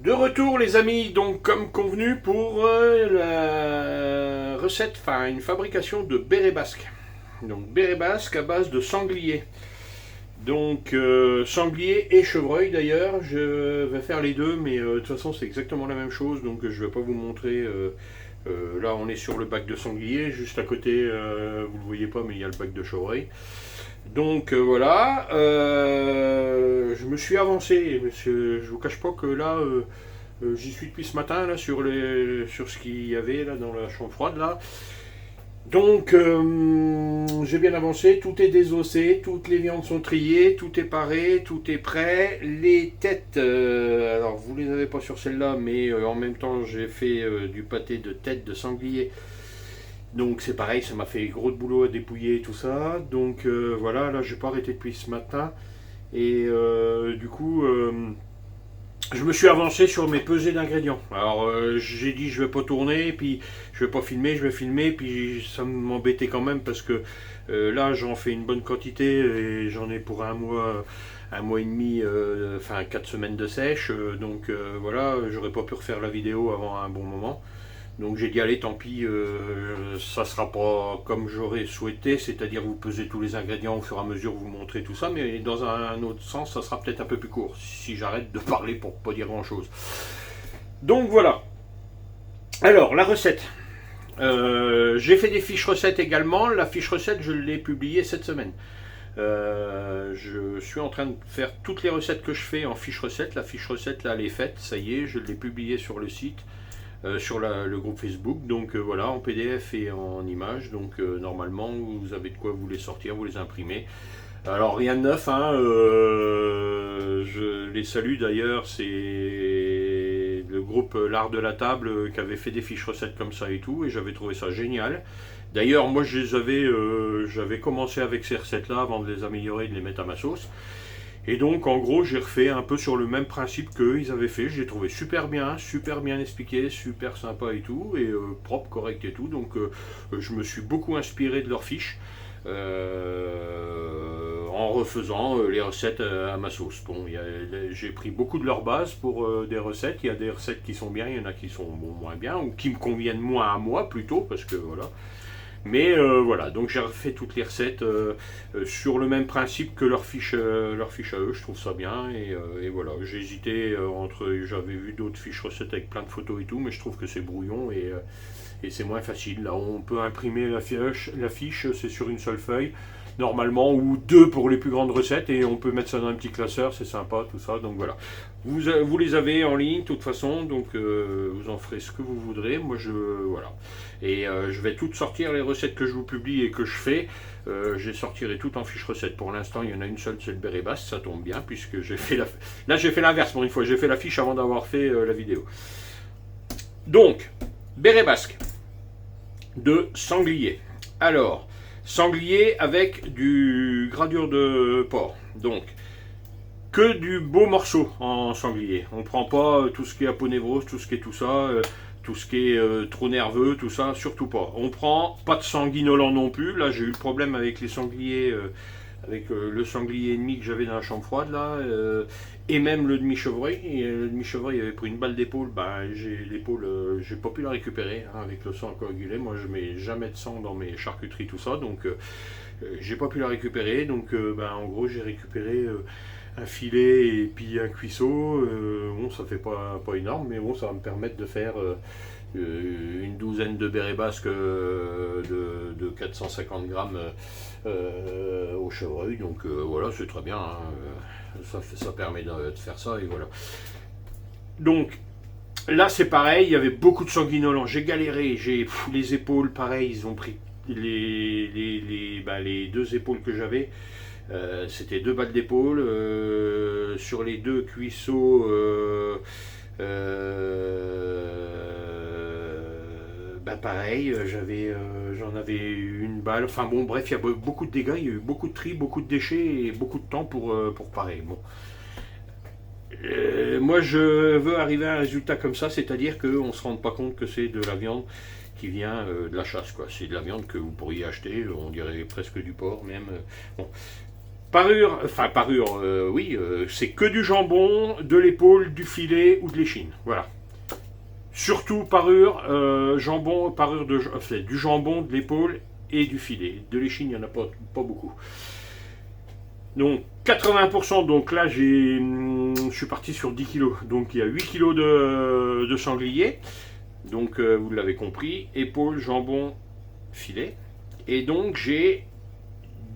De retour les amis, donc comme convenu pour la recette, enfin une fabrication de béret basque. Donc béret basque à base de sanglier. Donc sanglier et chevreuil d'ailleurs, je vais faire les deux, mais de toute façon c'est exactement la même chose, donc je ne vais pas vous montrer. Là on est sur le bac de sanglier, juste à côté, vous ne le voyez pas, mais il y a le bac de chevreuil. Donc voilà, je me suis avancé, monsieur, je vous cache pas que là, j'y suis depuis ce matin là, sur ce qu'il y avait là dans la chambre froide là. Donc j'ai bien avancé, tout est désossé, toutes les viandes sont triées, tout est paré, tout est prêt. Les têtes, alors vous les avez pas sur celle-là, mais en même temps j'ai fait du pâté de tête de sanglier. Donc c'est pareil, ça m'a fait gros de boulot à dépouiller tout ça. Donc voilà, là j'ai pas arrêté depuis ce matin. Et du coup, je me suis avancé sur mes pesées d'ingrédients. Alors j'ai dit je vais pas tourner, puis je vais pas filmer, je vais filmer, puis ça m'embêtait quand même parce que là j'en fais une bonne quantité et j'en ai pour un mois et demi, enfin 4 semaines de sèche. Donc voilà, j'aurais pas pu refaire la vidéo avant un bon moment. Donc j'ai dit allez tant pis, ça sera pas comme j'aurais souhaité, c'est-à-dire vous pesez tous les ingrédients au fur et à mesure, vous montrez tout ça, mais dans un autre sens ça sera peut-être un peu plus court, si j'arrête de parler pour pas dire grand-chose. Donc voilà. Alors la recette. J'ai fait des fiches recettes également, la fiche recette je l'ai publiée cette semaine. Je suis en train de faire toutes les recettes que je fais en fiche recette, la fiche recette là elle est faite, ça y est, je l'ai publiée sur le site. Sur le groupe Facebook, donc voilà, en PDF et en images, donc normalement vous avez de quoi vous les sortir, vous les imprimer. Alors rien de neuf, hein, je les salue d'ailleurs, c'est le groupe L'Art de la Table qui avait fait des fiches recettes comme ça et tout, et j'avais trouvé ça génial. D'ailleurs moi j'avais commencé avec ces recettes là avant de les améliorer et de les mettre à ma sauce. Et donc en gros j'ai refait un peu sur le même principe qu'eux ils avaient fait, j'ai trouvé super bien expliqué, super sympa et tout, et propre, correct et tout, donc je me suis beaucoup inspiré de leurs fiches en refaisant les recettes à ma sauce. Bon, j'ai pris beaucoup de leurs bases pour des recettes, il y a des recettes qui sont bien, il y en a qui sont bon, moins bien, ou qui me conviennent moins à moi plutôt, parce que voilà. Mais voilà, donc j'ai refait toutes les recettes sur le même principe que leur fiche à eux, je trouve ça bien. Et voilà, j'ai hésité entre. J'avais vu d'autres fiches recettes avec plein de photos et tout, mais je trouve que c'est brouillon et c'est moins facile. Là, on peut imprimer la fiche, c'est sur une seule feuille, normalement, ou deux pour les plus grandes recettes, et on peut mettre ça dans un petit classeur, c'est sympa, tout ça. Donc voilà. Vous les avez en ligne, de toute façon, donc vous en ferez ce que vous voudrez. Moi, voilà. Et je vais toutes sortir les recettes que je vous publie et que je fais. Je les sortirai toutes en fiche recette. Pour l'instant, il y en a une seule, c'est le béret basque, ça tombe bien, puisque j'ai fait là j'ai fait l'inverse pour une fois. J'ai fait la fiche avant d'avoir fait la vidéo. Donc, béret basque de sanglier. Alors, sanglier avec du gradure de porc. Donc, que du beau morceau en sanglier. On prend pas tout ce qui est aponévrose, tout ce qui est tout ça, tout ce qui est trop nerveux, tout ça, surtout pas. On prend pas de sanguinolent non plus. Là, j'ai eu le problème avec les sangliers, avec le sanglier ennemi que j'avais dans la chambre froide là, et même le demi-chevreuil. Et le demi-chevreuil avait pris une balle d'épaule. Ben, l'épaule, j'ai pas pu la récupérer hein, avec le sang coagulé. Moi, je mets jamais de sang dans mes charcuteries, tout ça, donc j'ai pas pu la récupérer. Donc, ben, en gros, j'ai récupéré un filet et puis un cuisseau. Bon, ça fait pas énorme, mais bon, ça va me permettre de faire une douzaine de bérets basques de 450 grammes au chevreuil. Donc voilà, c'est très bien. Hein. Ça permet de faire ça et voilà. Donc là, c'est pareil, il y avait beaucoup de sanguinolents. J'ai galéré, les épaules, pareil, ils ont pris les deux épaules que j'avais. C'était 2 balles d'épaule sur les 2 cuisseaux. Pareil, j'en avais une balle. Enfin bon, bref, il y a beaucoup de dégâts, il y a eu beaucoup de tri, beaucoup de déchets et beaucoup de temps pour pareil. Bon. Moi, je veux arriver à un résultat comme ça, c'est-à-dire qu'on ne se rende pas compte que c'est de la viande qui vient de la chasse, quoi. C'est de la viande que vous pourriez acheter, on dirait presque du porc même. Bon. Parure, enfin parure, oui, c'est que du jambon, de l'épaule, du filet ou de l'échine. Voilà. Surtout parure, jambon, c'est du jambon, de l'épaule et du filet. De l'échine, il n'y en a pas beaucoup. Donc 80%, donc là je suis parti sur 10 kg. Donc il y a 8 kg de sanglier. Donc vous l'avez compris, épaule, jambon, filet. Et donc j'ai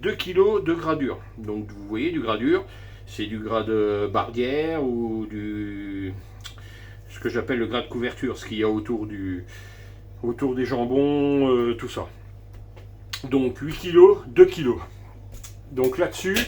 2 kg de gradure. Donc vous voyez du gradure, c'est du gras de bardière ou ce que j'appelle le gras de couverture, ce qu'il y a autour des jambons, tout ça. Donc 8 kg, 2 kg. Donc là-dessus,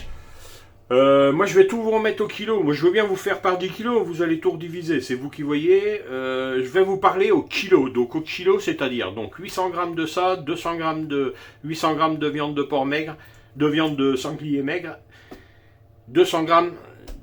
moi je vais tout vous remettre au kilo. Moi je veux bien vous faire par 10 kilos, vous allez tout rediviser, c'est vous qui voyez. Je vais vous parler au kilo. Donc au kilo, c'est-à-dire donc 800 g de ça, 800 g de viande de porc maigre, de viande de sanglier maigre, 200 g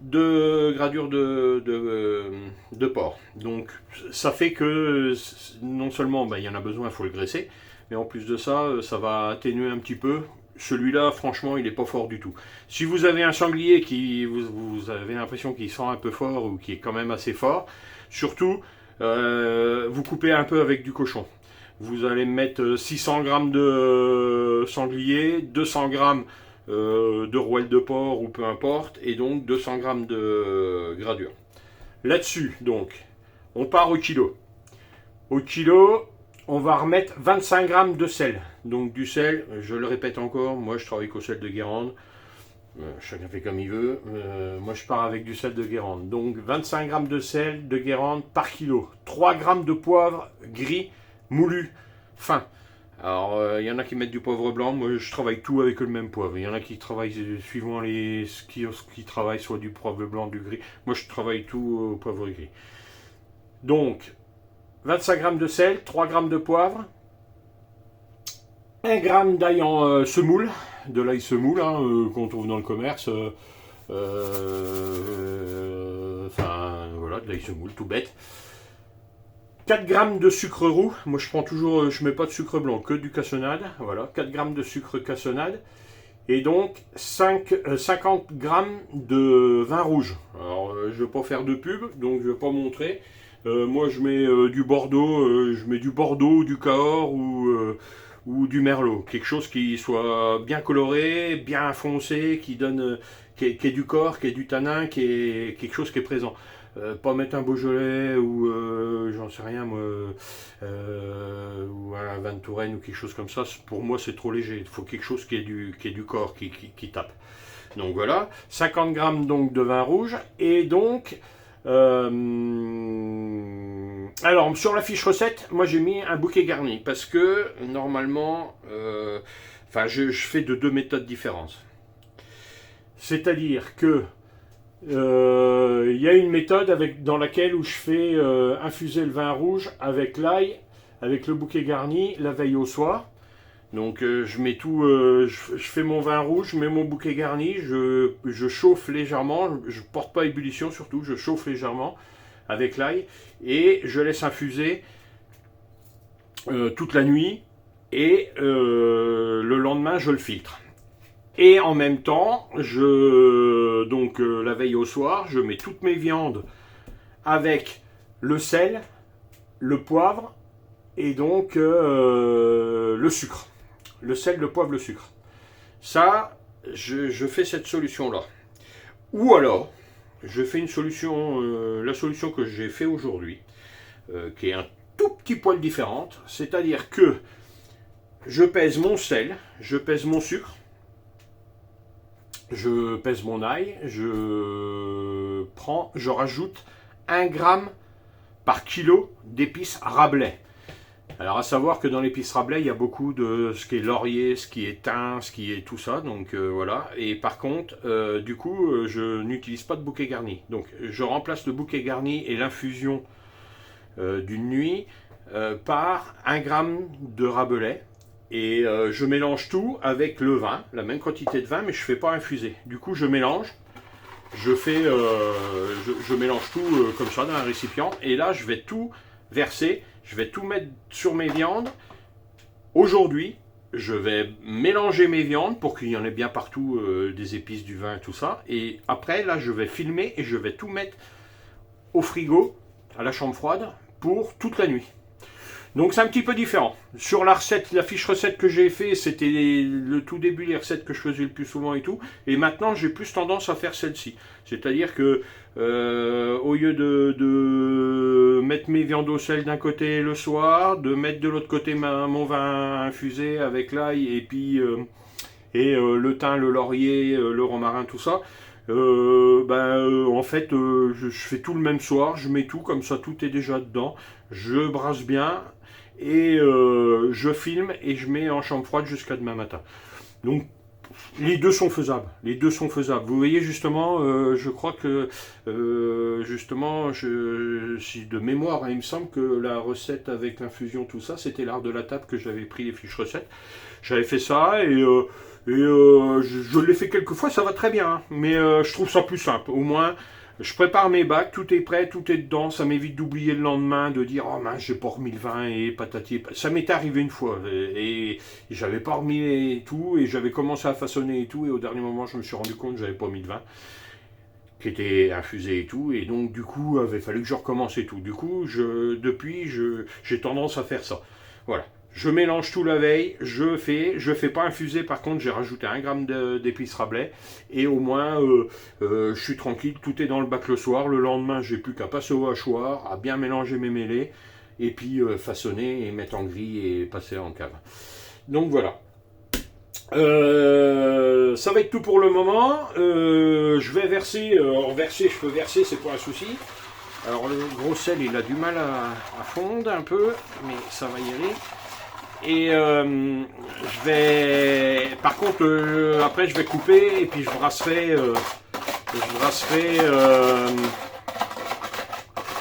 de gradure de porc. Donc ça fait que non seulement il y en a besoin, il faut le graisser, mais en plus de ça, ça va atténuer un petit peu. Celui-là, franchement, il n'est pas fort du tout. Si vous avez un sanglier qui vous avez l'impression qu'il sent un peu fort ou qui est quand même assez fort, surtout, vous coupez un peu avec du cochon. Vous allez mettre 600 g de sanglier, 200 g de rouelle de porc ou peu importe, et donc 200 g de gradure. Là-dessus, donc, on part au kilo. Au kilo, on va remettre 25 g de sel. Donc du sel, je le répète encore, moi je travaille qu'au sel de Guérande. Chacun fait comme il veut. Moi je pars avec du sel de Guérande. Donc 25 g de sel de Guérande par kilo. 3 g de poivre gris, moulu, fin. Alors il y en a qui mettent du poivre blanc, moi je travaille tout avec le même poivre. Il y en a qui travaillent suivant les kiosques qui travaillent soit du poivre blanc, du gris. Moi je travaille tout au poivre gris. Donc 25 g de sel, 3 g de poivre, 1 g d'ail en semoule, de l'ail semoule qu'on trouve dans le commerce. Enfin voilà, de l'ail semoule, tout bête. 4 g de sucre roux, moi je prends toujours, je mets pas de sucre blanc, que du cassonade. Voilà, 4 g de sucre cassonade. Et donc 50 g de vin rouge. Alors je ne vais pas faire de pub, donc je ne vais pas montrer. Moi je mets du Bordeaux, du Cahors ou du Merlot. Quelque chose qui soit bien coloré, bien foncé, qui donne, qui ait du corps, qui ait du tanin, qui est quelque chose qui est présent. Pas mettre un Beaujolais ou j'en sais rien moi, ou un vin de Touraine ou quelque chose comme ça. Pour moi c'est trop léger. Il faut quelque chose qui ait du corps, qui tape. Donc voilà, 50 g donc de vin rouge et donc alors sur la fiche recette, moi j'ai mis un bouquet garni parce que normalement, je fais de deux méthodes différentes. C'est-à-dire que il y a une méthode dans laquelle où je fais infuser le vin rouge avec l'ail, avec le bouquet garni la veille au soir. Donc je mets tout, je fais mon vin rouge, je mets mon bouquet garni, je chauffe légèrement, je porte pas ébullition surtout, je chauffe légèrement avec l'ail et je laisse infuser toute la nuit et le lendemain je le filtre. Et en même temps, la veille au soir, je mets toutes mes viandes avec le sel, le poivre et donc le sucre. Le sel, le poivre, le sucre. Ça, je fais cette solution-là. Ou alors, je fais une solution, la solution que j'ai fait aujourd'hui, qui est un tout petit poil différente. C'est-à-dire que je pèse mon sel, je pèse mon sucre, je pèse mon ail, je rajoute 1 gramme par kilo d'épices Rabelais. Alors à savoir que dans l'épice Rabelais, il y a beaucoup de ce qui est laurier, ce qui est thym, ce qui est tout ça, donc voilà. Et par contre, du coup, je n'utilise pas de bouquet garni. Donc je remplace le bouquet garni et l'infusion d'une nuit par 1 gramme de Rabelais. Et je mélange tout avec le vin, la même quantité de vin, mais je ne fais pas infuser. Du coup, je mélange, je mélange tout comme ça dans un récipient, et là, je vais tout verser, je vais tout mettre sur mes viandes aujourd'hui, je vais mélanger mes viandes pour qu'il y en ait bien partout, des épices, du vin, tout ça. Et après, là, je vais filmer et je vais tout mettre au frigo, à la chambre froide, pour toute la nuit. Donc c'est un petit peu différent. Sur la recette, la fiche recette que j'ai fait, c'était le tout début, les recettes que je faisais le plus souvent et tout. Et maintenant, j'ai plus tendance à faire celle-ci. C'est-à-dire que au lieu de mettre mes viandes au sel d'un côté le soir, de mettre de l'autre côté mon vin infusé avec l'ail et puis le thym, le laurier, le romarin, tout ça. En fait, je fais tout le même soir, je mets tout comme ça, tout est déjà dedans. Je brasse bien et je filme et je mets en chambre froide jusqu'à demain matin. Donc les deux sont faisables. Les deux sont faisables. Vous voyez justement, je crois que justement, si de mémoire, hein, il me semble que la recette avec l'infusion, tout ça, c'était l'art de la table que j'avais pris les fiches recettes. J'avais fait ça et je l'ai fait quelques fois, ça va très bien. Hein, mais je trouve ça plus simple. Au moins, je prépare mes bacs, tout est prêt, tout est dedans. Ça m'évite d'oublier le lendemain, de dire oh mince, j'ai pas remis le vin et patati. Ça m'était arrivé une fois et j'avais pas remis et tout et j'avais commencé à façonner et tout et au dernier moment, je me suis rendu compte que j'avais pas mis de vin qui était infusé et tout et donc du coup, il avait fallu que je recommence et tout. Du coup, depuis, j'ai tendance à faire ça. Voilà. Je mélange tout la veille, je fais pas infuser, par contre j'ai rajouté 1 gramme d'épices Rabelais et au moins je suis tranquille, tout est dans le bac le soir, le lendemain j'ai plus qu'à passer au hachoir, à bien mélanger mes mêlées et puis façonner et mettre en grille et passer en cave. Donc voilà. Ça va être tout pour le moment. Je vais verser, je peux verser, c'est pas un souci. Alors le gros sel il a du mal à fondre un peu, mais ça va y aller. Et je vais, par contre, après je vais couper et puis je brasserai,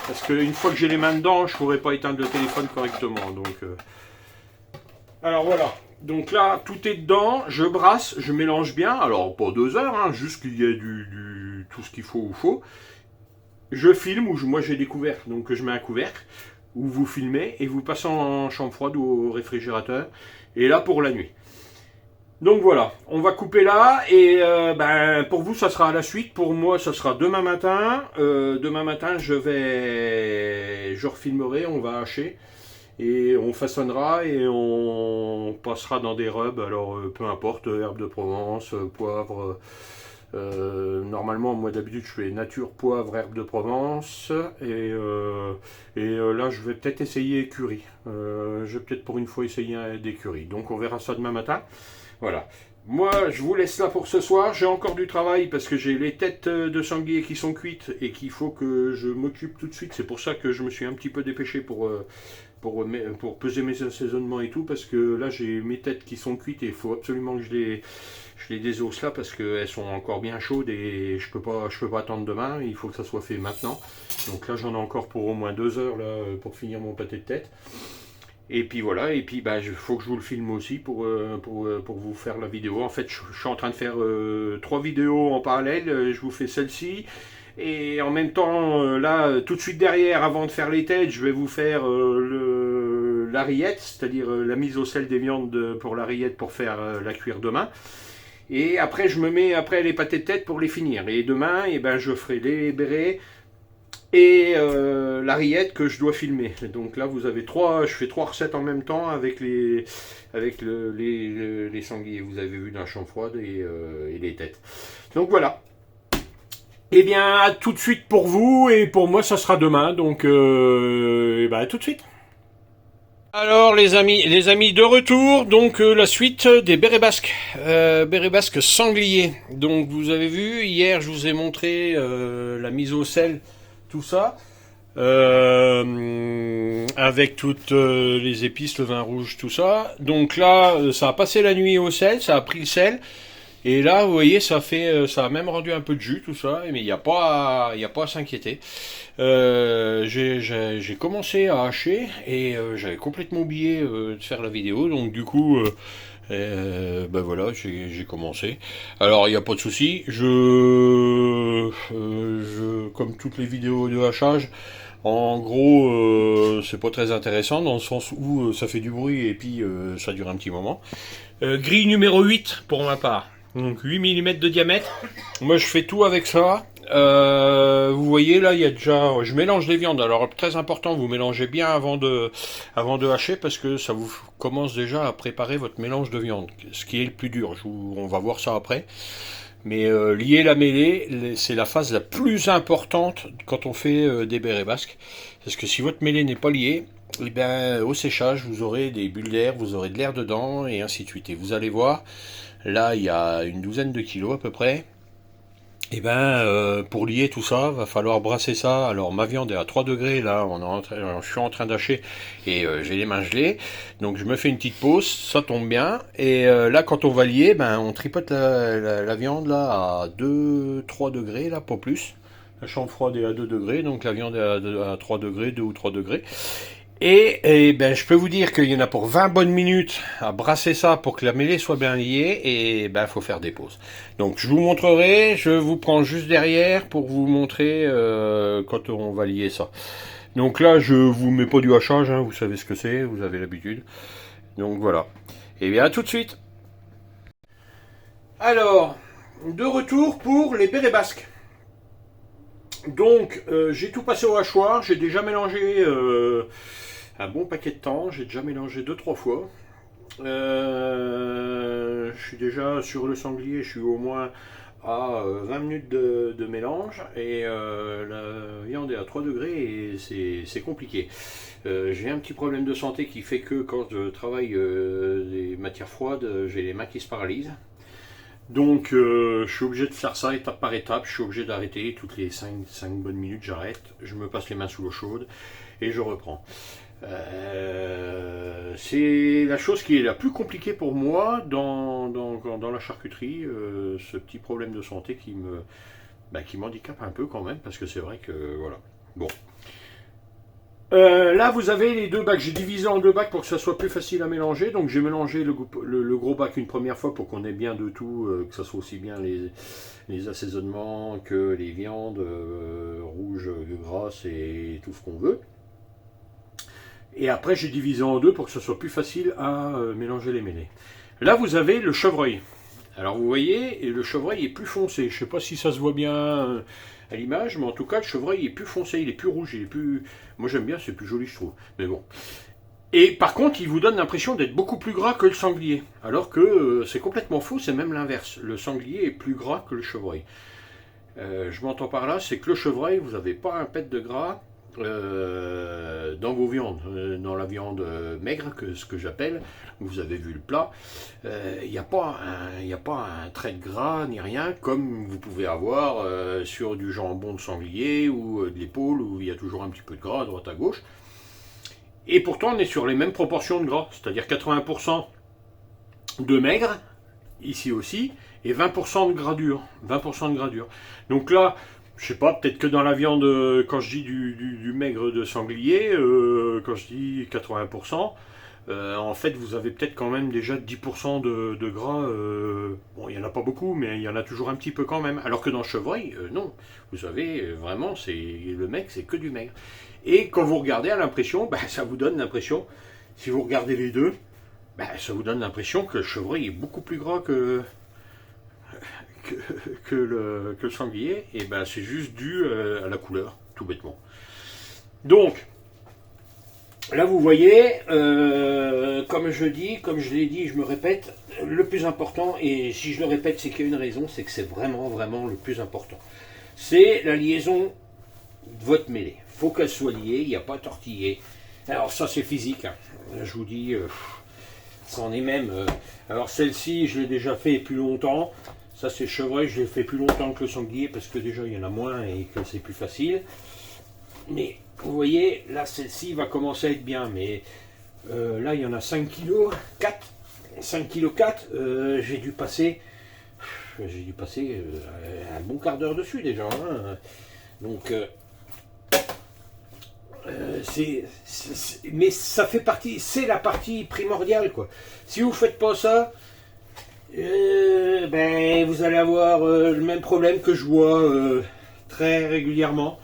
parce qu'une fois que j'ai les mains dedans, je pourrais pas éteindre le téléphone correctement. Donc, alors voilà. Donc là, tout est dedans. Je brasse, je mélange bien. Alors pas 2 heures, hein, juste qu'il y ait tout ce qu'il faut ou faut. Je filme ou moi j'ai des couvercles, donc je mets un couvercle. Où vous filmez et vous passez en chambre froide ou au réfrigérateur. Et là pour la nuit. Donc voilà, on va couper là et pour vous ça sera à la suite. Pour moi ça sera demain matin. Demain matin je refilmerai, on va hacher et on façonnera et on passera dans des rubs. Alors peu importe, herbes de Provence, poivre. Normalement, moi d'habitude, je fais nature, poivre, herbe de Provence. Et là, je vais peut-être essayer curry. Je vais peut-être pour une fois essayer des currys. Donc, on verra ça demain matin. Voilà. Moi, je vous laisse là pour ce soir. J'ai encore du travail parce que j'ai les têtes de sanglier qui sont cuites et qu'il faut que je m'occupe tout de suite. C'est pour ça que je me suis un petit peu dépêché pour peser mes assaisonnements et tout, parce que là j'ai mes têtes qui sont cuites et il faut absolument que je les désosse là parce qu'elles sont encore bien chaudes et je peux pas attendre demain, il faut que ça soit fait maintenant. Donc là j'en ai encore pour au moins 2 heures là, pour finir mon pâté de tête. Et puis voilà, et puis il faut que je vous le filme aussi pour vous faire la vidéo. En fait, je suis en train de faire 3 vidéos en parallèle, je vous fais celle-ci. Et en même temps, là, tout de suite derrière, avant de faire les têtes, je vais vous faire la rillette, c'est-à-dire la mise au sel des viandes pour la rillette pour faire la cuire demain. Et après, je me mets après les pâtés de tête pour les finir. Et demain, je ferai les bérets et la rillette que je dois filmer. Donc là, vous avez je fais 3 recettes en même temps avec les sangliers. Vous avez vu dans la chambre froide et les têtes. Donc voilà. Eh bien, à tout de suite pour vous, et pour moi, ça sera demain, donc à tout de suite. Alors, les amis, de retour, donc la suite des bérets basques sangliers. Donc, vous avez vu, hier, je vous ai montré la mise au sel, tout ça, avec toutes les épices, le vin rouge, tout ça. Donc là, ça a passé la nuit au sel, ça a pris le sel. Et là, vous voyez, ça a même rendu un peu de jus, tout ça, mais il n'y a pas à s'inquiéter. J'ai commencé à hacher et j'avais complètement oublié de faire la vidéo, donc du coup, Ben voilà, j'ai commencé. Alors il n'y a pas de souci, comme toutes les vidéos de hachage, en gros c'est pas très intéressant dans le sens où ça fait du bruit et puis ça dure un petit moment. Grille numéro 8 pour ma part, donc 8 mm de diamètre. Moi je fais tout avec ça. Vous voyez là, il y a déjà, je mélange les viandes. Alors très important, vous mélangez bien avant de hacher parce que ça vous commence déjà à préparer votre mélange de viande, ce qui est le plus dur. On va voir ça après. Mais lier la mêlée, c'est la phase la plus importante quand on fait des bérets basques. Parce que si votre mêlée n'est pas liée, eh ben, au séchage, vous aurez des bulles d'air, vous aurez de l'air dedans et ainsi de suite. Et vous allez voir, là il y a une douzaine de kilos à peu près. Et ben pour lier tout ça, va falloir brasser ça. Alors ma viande est à 3 degrés, là je suis en train d'hacher et j'ai les mains gelées. Donc je me fais une petite pause, ça tombe bien. Et là quand on va lier, ben on tripote la viande là à 2-3 degrés, là pas plus. La chambre froide est à 2 degrés, donc la viande est à 3 degrés, 2 ou 3 degrés. Et ben, je peux vous dire qu'il y en a pour 20 bonnes minutes à brasser ça pour que la mêlée soit bien liée, et ben faut faire des pauses. Donc je vous montrerai, je vous prends juste derrière pour vous montrer quand on va lier ça. Donc là je vous mets pas du hachage, hein, vous savez ce que c'est, vous avez l'habitude. Donc voilà. Et bien à tout de suite. Alors, de retour pour les bérets basques. Donc j'ai tout passé au hachoir, j'ai déjà mélangé un bon paquet de temps, j'ai déjà mélangé 2-3 fois. Je suis déjà sur le sanglier, je suis au moins à 20 minutes de mélange et la viande est à 3 degrés et c'est compliqué. J'ai un petit problème de santé qui fait que quand je travaille des matières froides, j'ai les mains qui se paralysent. Donc je suis obligé de faire ça étape par étape, je suis obligé d'arrêter toutes les 5 bonnes minutes, j'arrête, je me passe les mains sous l'eau chaude et je reprends. C'est la chose qui est la plus compliquée pour moi dans la charcuterie, ce petit problème de santé qui m'handicape un peu quand même, parce que c'est vrai que voilà. Bon. Là vous avez les deux bacs, j'ai divisé en deux bacs pour que ça soit plus facile à mélanger, donc j'ai mélangé le gros bac une première fois pour qu'on ait bien de tout, que ça soit aussi bien les assaisonnements que les viandes rouges, grasses et tout ce qu'on veut. Et après j'ai divisé en deux pour que ce soit plus facile à mélanger les mêlées. Là vous avez le chevreuil. Alors vous voyez, et le chevreuil est plus foncé, je ne sais pas si ça se voit bien à l'image, mais en tout cas le chevreuil est plus foncé, il est plus rouge, il est plus... Moi j'aime bien, c'est plus joli je trouve, mais bon. Et par contre il vous donne l'impression d'être beaucoup plus gras que le sanglier, alors que c'est complètement faux, c'est même l'inverse. Le sanglier est plus gras que le chevreuil. Je m'entends par là, c'est que le chevreuil, vous n'avez pas un pet de gras dans vos viandes, dans la viande maigre, ce que j'appelle, vous avez vu le plat, il n'y a pas un trait de gras ni rien comme vous pouvez avoir sur du jambon de sanglier ou de l'épaule où il y a toujours un petit peu de gras à droite à gauche. Et pourtant on est sur les mêmes proportions de gras, c'est-à-dire 80% de maigre ici aussi et 20% de gradure, 20% de gradure. Donc là, je sais pas, peut-être que dans la viande, quand je dis du maigre de sanglier, quand je dis 80%, en fait vous avez peut-être quand même déjà 10% de gras. Bon, il n'y en a pas beaucoup, mais il y en a toujours un petit peu quand même. Alors que dans le chevreuil, non. Vous savez, vraiment, le maigre, c'est que du maigre. Et quand vous regardez à l'impression, ça vous donne l'impression, si vous regardez les deux, ça vous donne l'impression que le chevreuil est beaucoup plus gras que le sanglier, et c'est juste dû à la couleur, tout bêtement. Donc, là vous voyez, comme je l'ai dit, je me répète, le plus important, et si je le répète, c'est qu'il y a une raison, c'est que c'est vraiment le plus important. C'est la liaison de votre mêlée. Il faut qu'elle soit liée, il n'y a pas à tortiller. Alors ça c'est physique, hein. Je vous dis, ça en est même. Alors celle-ci, je l'ai déjà fait plus longtemps. Ça c'est chevreuil, je l'ai fait plus longtemps que le sanglier parce que déjà il y en a moins et que c'est plus facile. Mais vous voyez, là celle-ci va commencer à être bien. Mais là il y en a 5 kg, 4. 5 kg 4, j'ai dû passer un bon quart d'heure dessus déjà. Hein. Donc Mais ça fait partie, c'est la partie primordiale, quoi. Si vous faites pas ça, ben vous allez avoir le même problème que je vois très régulièrement.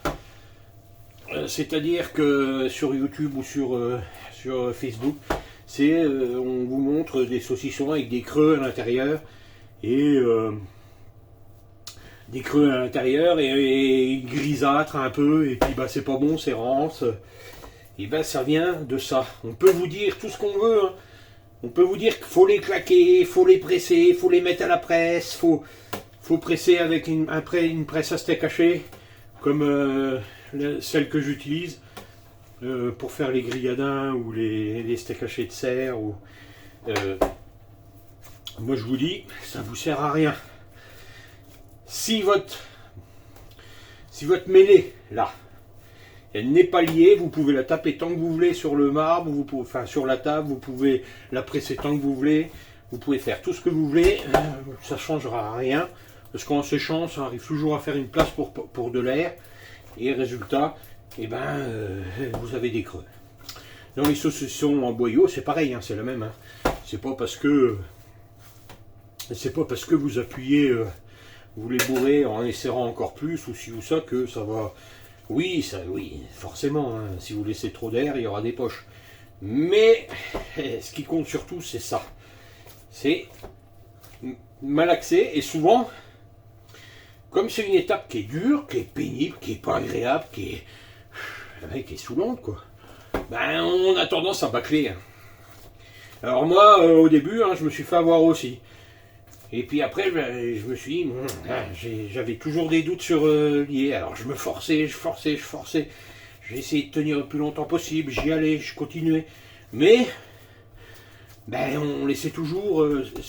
C'est-à-dire que sur YouTube ou sur Facebook, on vous montre des saucissons avec des creux à l'intérieur et grisâtres un peu, et puis bah c'est pas bon, c'est rance. Et ben ça vient de ça. On peut vous dire tout ce qu'on veut, hein. On peut vous dire qu'il faut les claquer, il faut les presser, il faut les mettre à la presse, faut presser avec une presse à steak haché, comme celle que j'utilise pour faire les grillades ou les steaks hachés de cerf. Moi je vous dis, ça vous sert à rien. Si votre mêlée, là, elle n'est pas liée, vous pouvez la taper tant que vous voulez sur le marbre, sur la table, vous pouvez la presser tant que vous voulez, vous pouvez faire tout ce que vous voulez, ça ne changera rien, parce qu'en séchant, ça arrive toujours à faire une place pour de l'air, et résultat, vous avez des creux. Dans les saucissons en boyau, c'est pareil, hein, c'est la même. Hein. C'est pas parce que vous appuyez, vous les bourrez en les serrant encore plus, ou ci ou ça, que ça va... Oui, forcément, hein. Si vous laissez trop d'air, il y aura des poches. Mais ce qui compte surtout, c'est ça. C'est malaxer, et souvent, comme c'est une étape qui est dure, qui est pénible, qui est pas agréable, qui est saoulante, quoi, ben on a tendance à bâcler. Hein. Alors moi, au début, hein, je me suis fait avoir aussi. Et puis après, je me suis dit, j'avais toujours des doutes sur lié. Alors je me forçais, je forçais. J'ai essayé de tenir le plus longtemps possible, j'y allais, je continuais. Mais, on laissait toujours,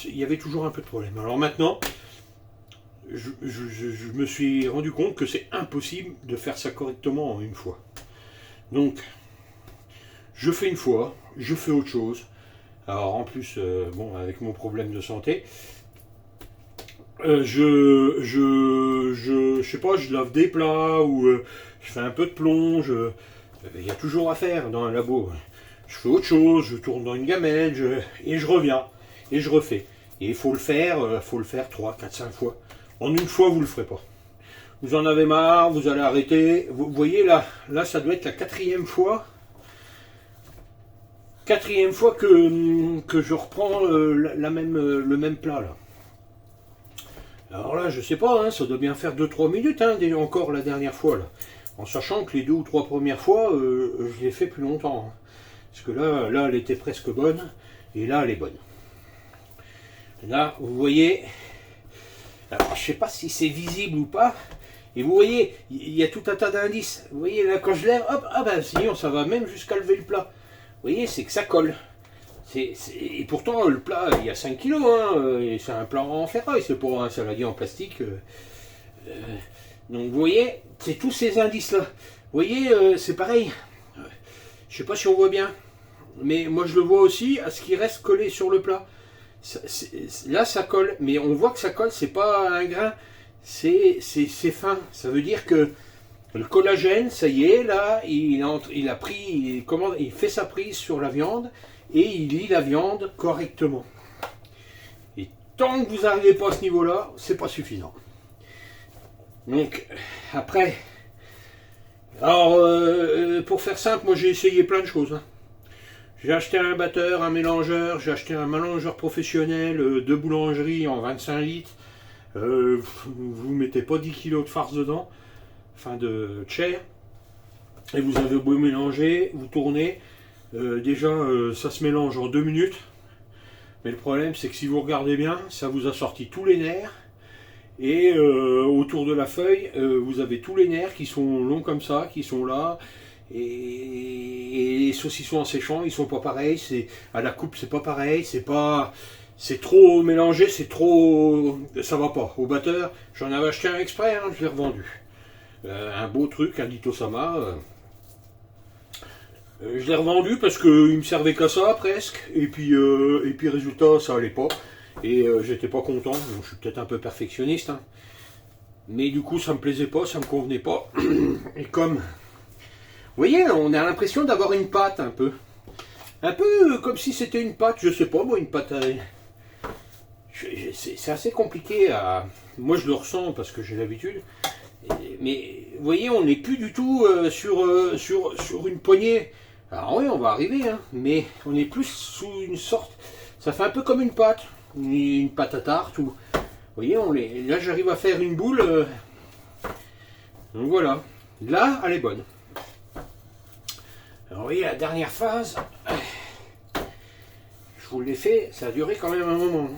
il y avait toujours un peu de problème. Alors maintenant, je me suis rendu compte que c'est impossible de faire ça correctement en une fois. Donc, je fais une fois, je fais autre chose. Alors en plus, avec mon problème de santé, je sais pas, je lave des plats ou je fais un peu de plonge. Il y a toujours à faire dans un labo. Je fais autre chose, je tourne dans une gamelle, et je reviens et je refais. Et il faut le faire 3, 4, 5 fois. En une fois, vous le ferez pas. Vous en avez marre, vous allez arrêter. Vous voyez là, ça doit être la quatrième fois. Quatrième fois que je reprends le même plat là. Alors là, je sais pas, hein, ça doit bien faire 2-3 minutes, hein, encore la dernière fois, là. En sachant que les 2 ou 3 premières fois, je l'ai fait plus longtemps. Hein. Parce que là, elle était presque bonne, et là, elle est bonne. Là, vous voyez, alors je sais pas si c'est visible ou pas, et vous voyez, il y a tout un tas d'indices. Vous voyez, là, quand je lève, hop, sinon, ça va même jusqu'à lever le plat. Vous voyez, c'est que ça colle. Et pourtant, le plat, il y a 5 kilos, hein, et c'est un plat en ferraille, c'est pour un saladier en plastique. Donc, vous voyez, c'est tous ces indices-là. Vous voyez, c'est pareil. Je sais pas si on voit bien, mais moi, je le vois aussi à ce qui reste collé sur le plat. Là, ça colle, mais on voit que ça colle, c'est pas un grain, c'est fin. Ça veut dire que le collagène, ça y est, là, il fait sa prise sur la viande, et il lie la viande correctement. Et tant que vous n'arrivez pas à ce niveau-là, c'est pas suffisant. Donc, après, alors, pour faire simple, moi j'ai essayé plein de choses. Hein. J'ai acheté un batteur, un mélangeur, j'ai acheté un mélangeur professionnel de boulangerie en 25 litres. Vous mettez pas 10 kg de farce dedans, enfin de chair, et vous avez beau mélanger, vous tournez. Ça se mélange en 2 minutes, mais le problème c'est que si vous regardez bien, ça vous a sorti tous les nerfs, et autour de la feuille, vous avez tous les nerfs qui sont longs comme ça, qui sont là, et les saucissons en séchant, ils sont pas pareils, à la coupe c'est pas pareil, c'est trop mélangé, ça va pas. Au batteur, j'en avais acheté un exprès, hein, je l'ai revendu. Un beau truc, un Ditosama. Je l'ai revendu parce qu'il me servait qu'à ça presque, et puis résultat ça allait pas, et j'étais pas content, donc je suis peut-être un peu perfectionniste, hein. Mais du coup ça me plaisait pas, ça me convenait pas, et comme voyez, on a l'impression d'avoir une pâte un peu. Un peu comme si c'était une pâte, je sais pas moi, une pâte à... C'est assez compliqué à... Moi je le ressens parce que j'ai l'habitude. Mais vous voyez, on n'est plus du tout sur une poignée. Alors oui, on va arriver, hein, mais on est plus sous une sorte... Ça fait un peu comme une pâte à tarte. Ou, vous voyez, là j'arrive à faire une boule. Donc voilà. Là, elle est bonne. Alors vous voyez, la dernière phase, je vous l'ai fait, ça a duré quand même un moment.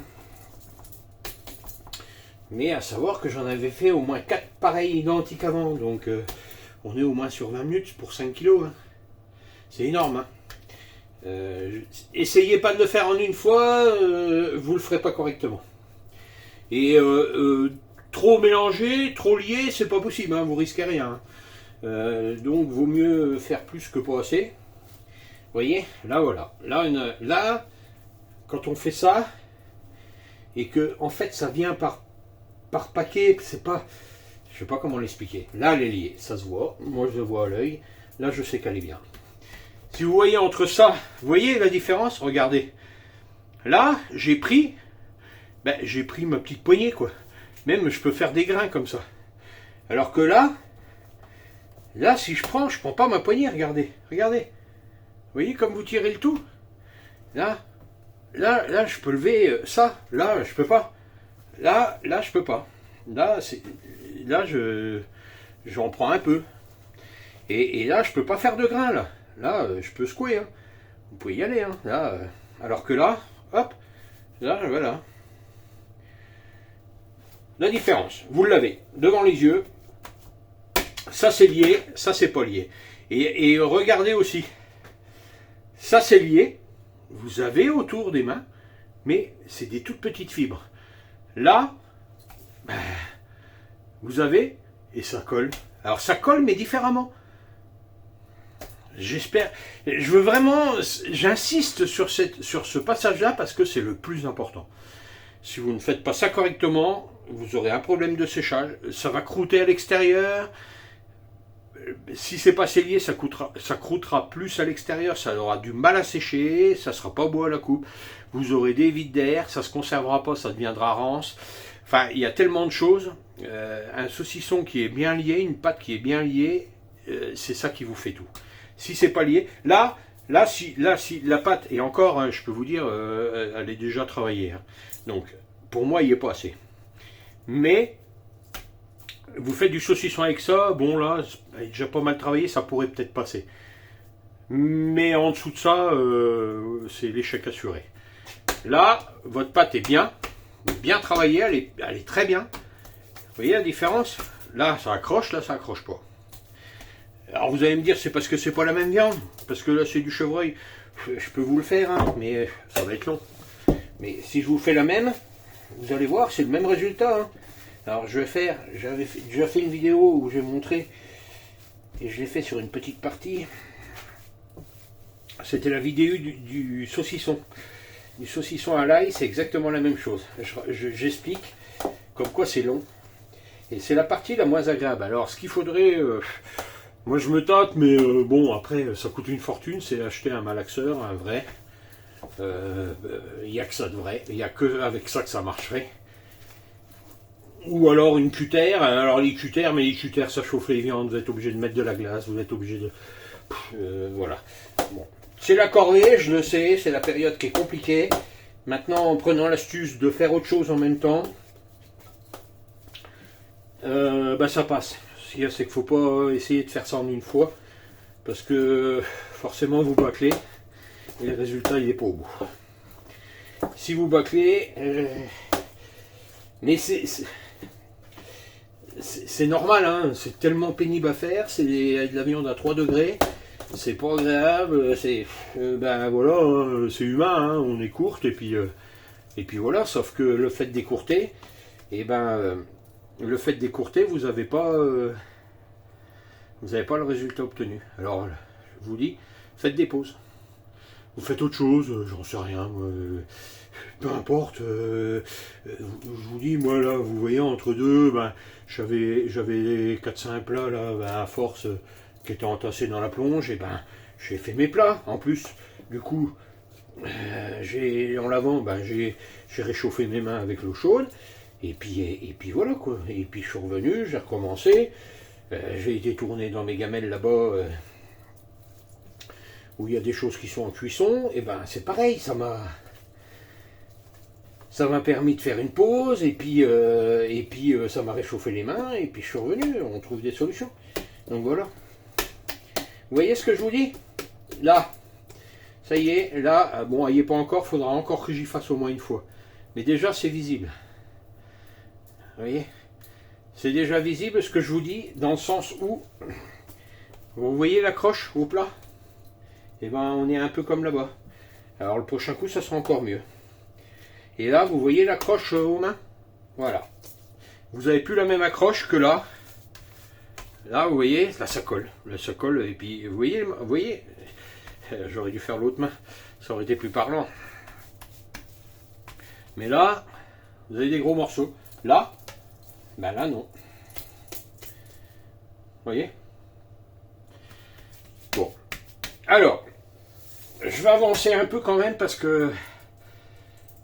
Mais à savoir que j'en avais fait au moins 4 pareils identiques avant. Donc on est au moins sur 20 minutes pour 5 kilos. Hein. C'est énorme. Hein. Essayez pas de le faire en une fois, vous le ferez pas correctement. Et trop mélangé, trop lié, c'est pas possible, hein, vous risquez rien. Donc vaut mieux faire plus que pas assez. Vous voyez, là voilà. Là, quand on fait ça, et que en fait ça vient par paquet, c'est pas. Je sais pas comment l'expliquer. Là elle est liée, ça se voit. Moi je le vois à l'œil. Là je sais qu'elle est bien. Si vous voyez entre ça, vous voyez la différence? Regardez. Là, j'ai pris ma petite poignée, quoi. Même, je peux faire des grains comme ça. Alors que là, si je prends pas ma poignée, regardez. Regardez. Vous voyez comme vous tirez le tout? Là, je peux lever ça. Là, je peux pas. Là, je peux pas. Là, j'en prends un peu. Et là, je peux pas faire de grains, là. Là, je peux secouer. Hein. Vous pouvez y aller. Hein. Là, alors que là, hop, là, voilà. La différence, vous l'avez devant les yeux. Ça, c'est lié. Ça, c'est pas lié. Et regardez aussi. Ça, c'est lié. Vous avez autour des mains, mais c'est des toutes petites fibres. Là, vous avez, et ça colle. Alors, ça colle, mais différemment. J'espère, je veux vraiment, j'insiste sur ce passage-là parce que c'est le plus important. Si vous ne faites pas ça correctement, vous aurez un problème de séchage, ça va croûter à l'extérieur. Si c'est pas scellé, ça croûtera plus à l'extérieur, ça aura du mal à sécher, ça sera pas beau à la coupe. Vous aurez des vides d'air, ça se conservera pas, ça deviendra rance. Enfin, il y a tellement de choses. Un saucisson qui est bien lié, une pâte qui est bien liée, c'est ça qui vous fait tout. Si c'est pas lié, là, si la pâte, et encore, hein, je peux vous dire, elle est déjà travaillée. Hein. Donc, pour moi, il n'y est pas assez. Mais, vous faites du saucisson avec ça, bon là, elle est déjà pas mal travaillé, ça pourrait peut-être passer. Mais en dessous de ça, c'est l'échec assuré. Là, votre pâte est bien travaillée, elle est très bien. Vous voyez la différence? Là, ça accroche, là, ça accroche pas. Alors vous allez me dire, c'est parce que c'est pas la même viande, parce que là c'est du chevreuil. Je peux vous le faire, hein, mais ça va être long. Mais si je vous fais la même, vous allez voir, c'est le même résultat. Hein. Alors je vais faire, j'avais déjà fait une vidéo où je vais montrer, et je l'ai fait sur une petite partie. C'était la vidéo du saucisson. Du saucisson à l'ail, c'est exactement la même chose. J'explique comme quoi c'est long. Et c'est la partie la moins agréable. Alors ce qu'il faudrait... moi je me tâte, mais bon, après ça coûte une fortune, c'est acheter un malaxeur, un vrai. Il n'y a que ça de vrai, il n'y a que avec ça que ça marcherait. Ou alors une cutter, alors les cutters, mais les cutters ça chauffe les viandes, vous êtes obligé de mettre de la glace, vous êtes obligé de... voilà. Bon. C'est la corvée, je le sais, c'est la période qui est compliquée. Maintenant, en prenant l'astuce de faire autre chose en même temps, ça passe. Ce qu'il y a, c'est qu'il ne faut pas essayer de faire ça en une fois, parce que forcément vous bâclez, et le résultat il n'est pas au bout. Si vous bâclez, mais c'est normal, hein, c'est tellement pénible à faire, c'est de la viande à 3 degrés, c'est pas agréable, voilà, hein, c'est humain, hein, on est courte, et puis voilà, sauf que le fait d'écourter, le fait d'écourter, vous n'avez pas le résultat obtenu. Alors, je vous dis, faites des pauses. Vous faites autre chose, j'en sais rien, peu importe. Je vous dis, moi là, vous voyez, entre deux, j'avais 4-5 plats là, à force qui étaient entassés dans la plonge, et ben j'ai fait mes plats. En plus, du coup, en lavant, ben, j'ai réchauffé mes mains avec l'eau chaude. Et puis voilà quoi. Et puis je suis revenu, j'ai recommencé. J'ai été tourné dans mes gamelles là-bas où il y a des choses qui sont en cuisson. Et ben c'est pareil, ça m'a permis de faire une pause. Et puis ça m'a réchauffé les mains. Et puis je suis revenu. On trouve des solutions. Donc voilà. Vous voyez ce que je vous dis? Là, ça y est. Là, bon, il n'y est pas encore. Il faudra encore que j'y fasse au moins une fois. Mais déjà c'est visible. Vous voyez, c'est déjà visible ce que je vous dis, dans le sens où, vous voyez l'accroche au plat? Et ben on est un peu comme là-bas. Alors le prochain coup, ça sera encore mieux. Et là, vous voyez l'accroche aux mains? Voilà. Vous n'avez plus la même accroche que là. Là, vous voyez, là ça colle. Là ça colle, et puis vous voyez, j'aurais dû faire l'autre main. Ça aurait été plus parlant. Mais là, vous avez des gros morceaux. Là, ben là non. Vous voyez? Bon. Alors, je vais avancer un peu quand même parce que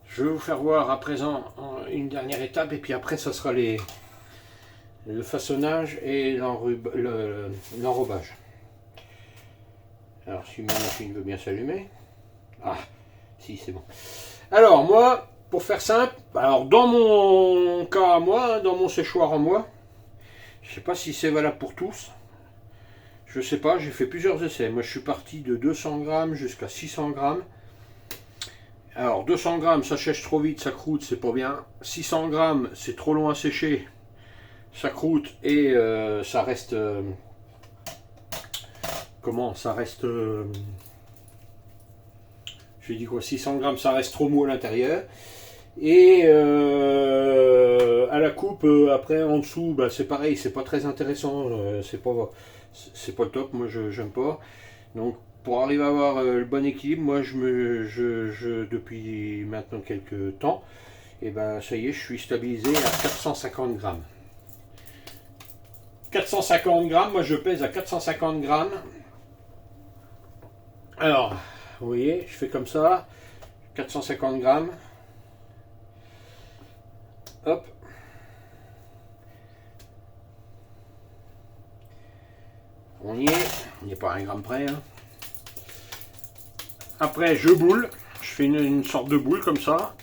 je vais vous faire voir à présent une dernière étape et puis après ça sera le façonnage et l'enrobage. Alors si ma machine veut bien s'allumer. Ah, si c'est bon. Alors moi, pour faire simple, alors dans mon cas à moi, dans mon séchoir en bois, je ne sais pas si c'est valable pour tous, je sais pas, j'ai fait plusieurs essais. Moi je suis parti de 200 grammes jusqu'à 600 grammes. Alors 200 grammes ça sèche trop vite, ça croûte, c'est pas bien. 600 grammes c'est trop long à sécher, ça croûte et ça reste... comment ça reste... j'ai dit quoi, 600 grammes ça reste trop mou à l'intérieur. Et à la coupe, après en dessous, bah, c'est pareil, c'est pas très intéressant, c'est pas le top, moi je j'aime pas. Donc pour arriver à avoir le bon équilibre, moi depuis maintenant quelques temps, et ben ça y est, je suis stabilisé à 450 grammes. 450 grammes, moi je pèse à 450 grammes. Alors, vous voyez, je fais comme ça, 450 grammes. Hop. On y est. Il n'y a pas un gramme près. Hein. Après, je boule. Je fais une sorte de boule comme ça.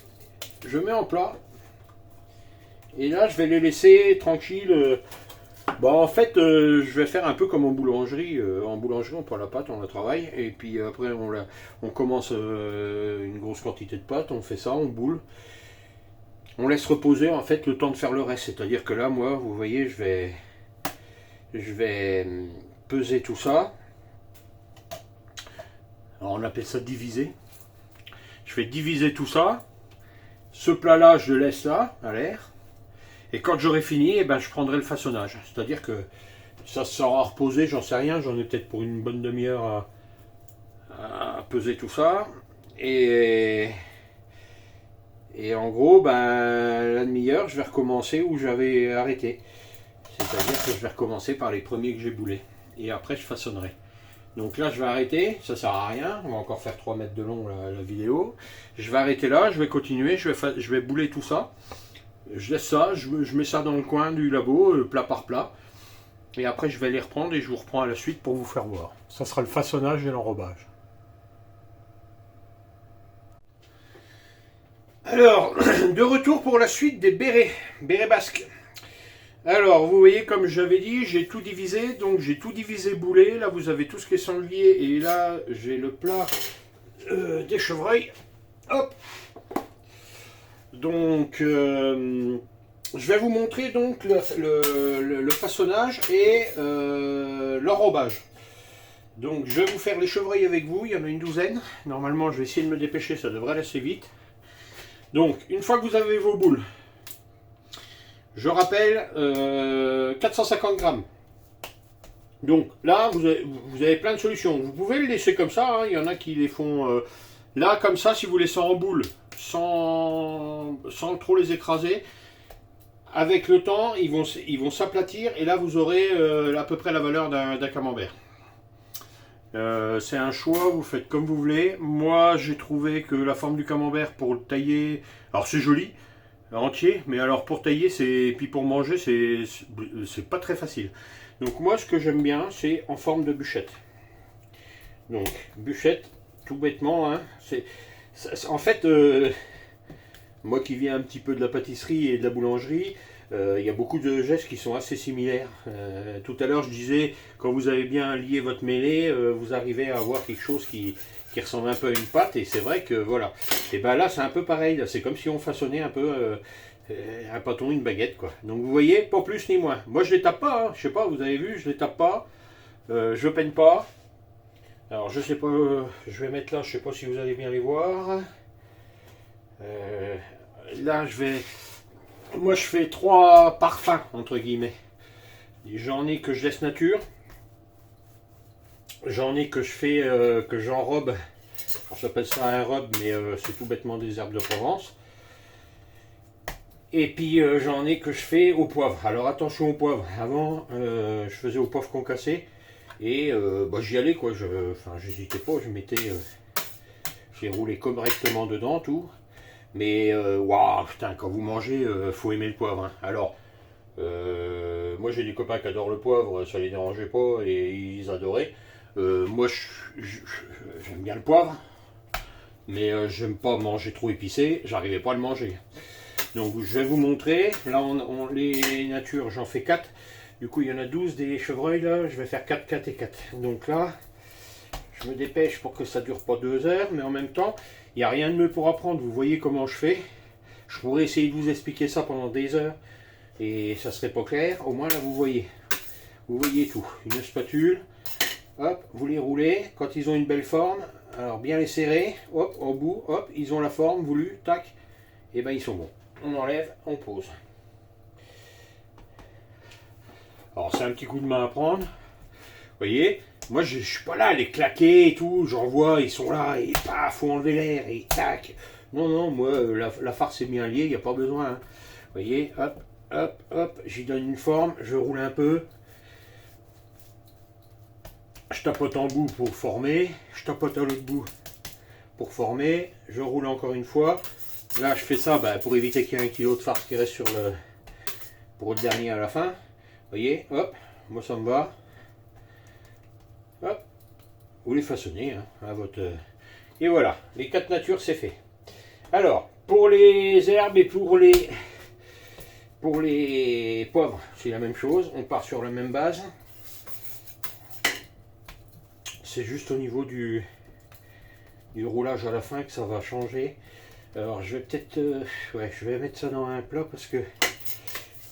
Je mets en plat. Et là, je vais les laisser tranquilles. Bon, en fait, je vais faire un peu comme en boulangerie. En boulangerie, on prend la pâte, on la travaille. Et puis après, on commence une grosse quantité de pâte. On fait ça, on boule. On laisse reposer en fait le temps de faire le reste. C'est-à-dire que là, moi, vous voyez, je vais peser tout ça. Alors, on appelle ça diviser. Je vais diviser tout ça. Ce plat-là, je le laisse là, à l'air. Et quand j'aurai fini, eh ben, je prendrai le façonnage. C'est-à-dire que ça sera reposé, j'en sais rien. J'en ai peut-être pour une bonne demi-heure à peser tout ça. Et en gros, ben, la demi-heure, je vais recommencer où j'avais arrêté. C'est-à-dire que je vais recommencer par les premiers que j'ai boulés. Et après, je façonnerai. Donc là, je vais arrêter. Ça sert à rien. On va encore faire 3 mètres de long la vidéo. Je vais arrêter là. Je vais continuer. Je vais bouler tout ça. Je laisse ça. Je mets ça dans le coin du labo, plat par plat. Et après, je vais les reprendre et je vous reprends à la suite pour vous faire voir. Ça sera le façonnage et l'enrobage. Alors, de retour pour la suite des bérets basques. Alors, vous voyez, comme j'avais dit, j'ai tout divisé. Donc, j'ai tout divisé boulé. Là, vous avez tout ce qui est sanglier. Et là, j'ai le plat des chevreuils. Hop. Donc, je vais vous montrer donc le façonnage et l'enrobage. Donc, je vais vous faire les chevreuils avec vous. Il y en a une douzaine. Normalement, je vais essayer de me dépêcher. Ça devrait aller assez vite. Donc, une fois que vous avez vos boules, je rappelle, 450 grammes. Donc là, vous avez plein de solutions. Vous pouvez le laisser comme ça. Hein. Il y en a qui les font là, comme ça, si vous laissez en boule, sans trop les écraser. Avec le temps, ils vont s'aplatir. Et là, vous aurez à peu près la valeur d'un camembert. C'est un choix, vous faites comme vous voulez. Moi, j'ai trouvé que la forme du camembert pour le tailler, alors c'est joli, entier, mais alors pour tailler, puis pour manger, c'est pas très facile. Donc moi, ce que j'aime bien, c'est en forme de bûchette. Donc, bûchette, tout bêtement, hein, en fait, moi qui viens un petit peu de la pâtisserie et de la boulangerie, il y a beaucoup de gestes qui sont assez similaires. Tout à l'heure, je disais, quand vous avez bien lié votre mêlée, vous arrivez à avoir quelque chose qui ressemble un peu à une pâte, et c'est vrai que voilà. Et ben là, c'est un peu pareil, c'est comme si on façonnait un peu un pâton, une baguette, quoi. Donc vous voyez, pas plus ni moins. Moi, je les tape pas, hein. Je sais pas, vous avez vu, je les tape pas, je peine pas. Alors, je sais pas, je vais mettre là, je sais pas si vous allez bien les voir. Là, moi, je fais 3 parfums, entre guillemets. J'en ai que je laisse nature. J'en ai que je fais, que j'enrobe. J'appelle ça un robe, mais c'est tout bêtement des herbes de Provence. Et puis, j'en ai que je fais au poivre. Alors, attention au poivre. Avant, je faisais au poivre concassé. Et j'y allais, quoi. J'hésitais pas, j'ai roulé correctement dedans, tout. Mais waouh, putain, quand vous mangez, faut aimer le poivre, hein. Alors, moi j'ai des copains qui adorent le poivre, ça les dérangeait pas et ils adoraient. Moi j'aime bien le poivre, mais j'aime pas manger trop épicé, j'arrivais pas à le manger. Donc je vais vous montrer, là les natures, j'en fais 4. Du coup il y en a 12 des chevreuils là, je vais faire 4, 4 et 4. Donc là, je me dépêche pour que ça dure pas 2 heures, mais en même temps, il n'y a rien de mieux pour apprendre. Vous voyez comment je fais. Je pourrais essayer de vous expliquer ça pendant des heures et ça serait pas clair. Au moins là, vous voyez. Vous voyez tout. Une spatule. Hop, vous les roulez. Quand ils ont une belle forme, alors bien les serrer. Hop, au bout. Hop, ils ont la forme voulue. Tac. Et ben ils sont bons. On enlève, on pose. Alors c'est un petit coup de main à prendre. Vous voyez. Moi, je suis pas là à les claquer et tout. J'en vois, ils sont là et paf, faut enlever l'air et tac. Non, non, moi, la farce est bien liée, il n'y a pas besoin, hein. Vous voyez, hop, hop, hop, j'y donne une forme, je roule un peu. Je tapote en bout pour former. Je tapote à l'autre bout pour former. Je roule encore une fois. Là, je fais ça pour éviter qu'il y ait 1 kilo de farce qui reste pour le dernier à la fin. Vous voyez, hop, moi ça me va. Hop, vous les façonnez, hein, à votre... Et voilà, les 4 natures, c'est fait. Alors, pour les herbes et pour les poivres, c'est la même chose. On part sur la même base. C'est juste au niveau du roulage à la fin que ça va changer. Alors, je vais peut-être... je vais mettre ça dans un plat parce que... Le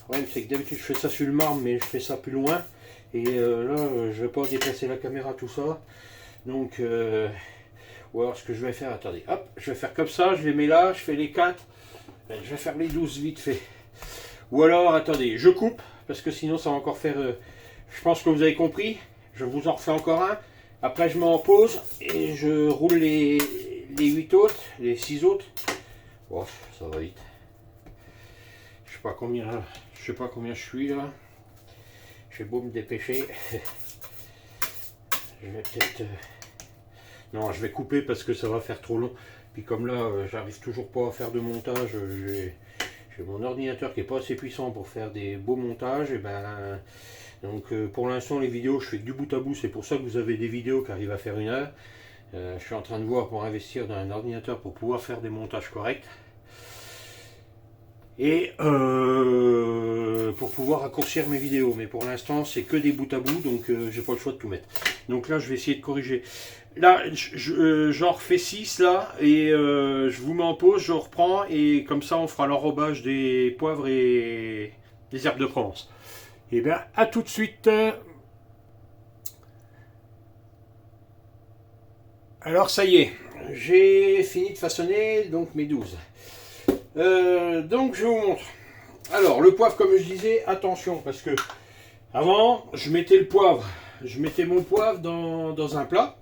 problème, c'est que d'habitude, je fais ça sur le marbre, mais je fais ça plus loin. Et là, je vais pas déplacer la caméra, tout ça. Donc, ou alors ce que je vais faire, attendez, hop, je vais faire comme ça, je les mets là, je fais les 4. Je vais faire les 12 vite fait. Ou alors, attendez, je coupe, parce que sinon ça va encore faire... je pense que vous avez compris. Je vous en refais encore un. Après, je mets en pause et je roule les 8 autres, les 6 autres. Oh, ça va vite. Je sais pas combien je suis là. Je vais beau me dépêcher. Je vais peut-être... Non, je vais couper parce que ça va faire trop long. Puis comme là, j'arrive toujours pas à faire de montage. J'ai mon ordinateur qui est pas assez puissant pour faire des beaux montages. Et donc pour l'instant, les vidéos, je fais du bout à bout. C'est pour ça que vous avez des vidéos qui arrivent à faire 1 heure. Je suis en train de voir pour investir dans un ordinateur pour pouvoir faire des montages corrects. Et pour pouvoir raccourcir mes vidéos, mais pour l'instant c'est que des bouts à bout, donc j'ai pas le choix de tout mettre. Donc là je vais essayer de corriger. Là j'en refais 6 là, et je vous mets en pause, je reprends, et comme ça on fera l'enrobage des poivres et des herbes de Provence. Et bien à tout de suite. Alors ça y est, j'ai fini de façonner donc mes 12. Donc je vous montre. Alors le poivre, comme je disais, attention, parce que avant je mettais le poivre, je mettais mon poivre dans un plat,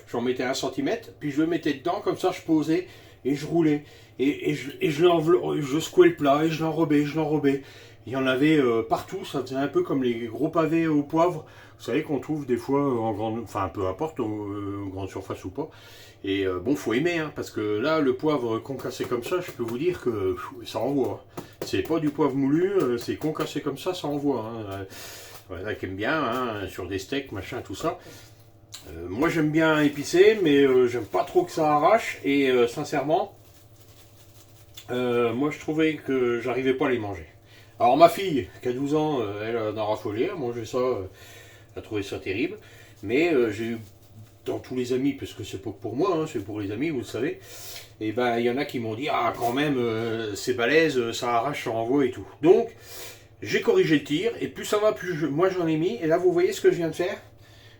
j'en mettais 1 cm, puis je le mettais dedans, comme ça je posais et je roulais et je secouais le plat et je l'enrobais, Il y en avait partout, ça faisait un peu comme les gros pavés au poivre. Vous savez qu'on trouve des fois en grande, enfin peu importe, en grande surface ou pas. Et bon, faut aimer, hein, parce que là, le poivre concassé comme ça, je peux vous dire que ça envoie. C'est pas du poivre moulu, c'est concassé comme ça envoie. Hein. Voilà, qui aime bien, hein, sur des steaks, machin, tout ça. Moi, j'aime bien épicé, mais j'aime pas trop que ça arrache. Et sincèrement, moi, je trouvais que j'arrivais pas à les manger. Alors, ma fille, qui a 12 ans, elle en a raffolé, elle a mangé ça, elle a trouvé ça terrible. Mais j'ai eu dans tous les amis, parce que c'est pas que pour moi, hein, c'est pour les amis, vous le savez, et ben il y en a qui m'ont dit ah quand même c'est balèze, ça arrache, ça envoie et tout. Donc j'ai corrigé le tir, et plus ça va, plus moi j'en ai mis, et là vous voyez ce que je viens de faire,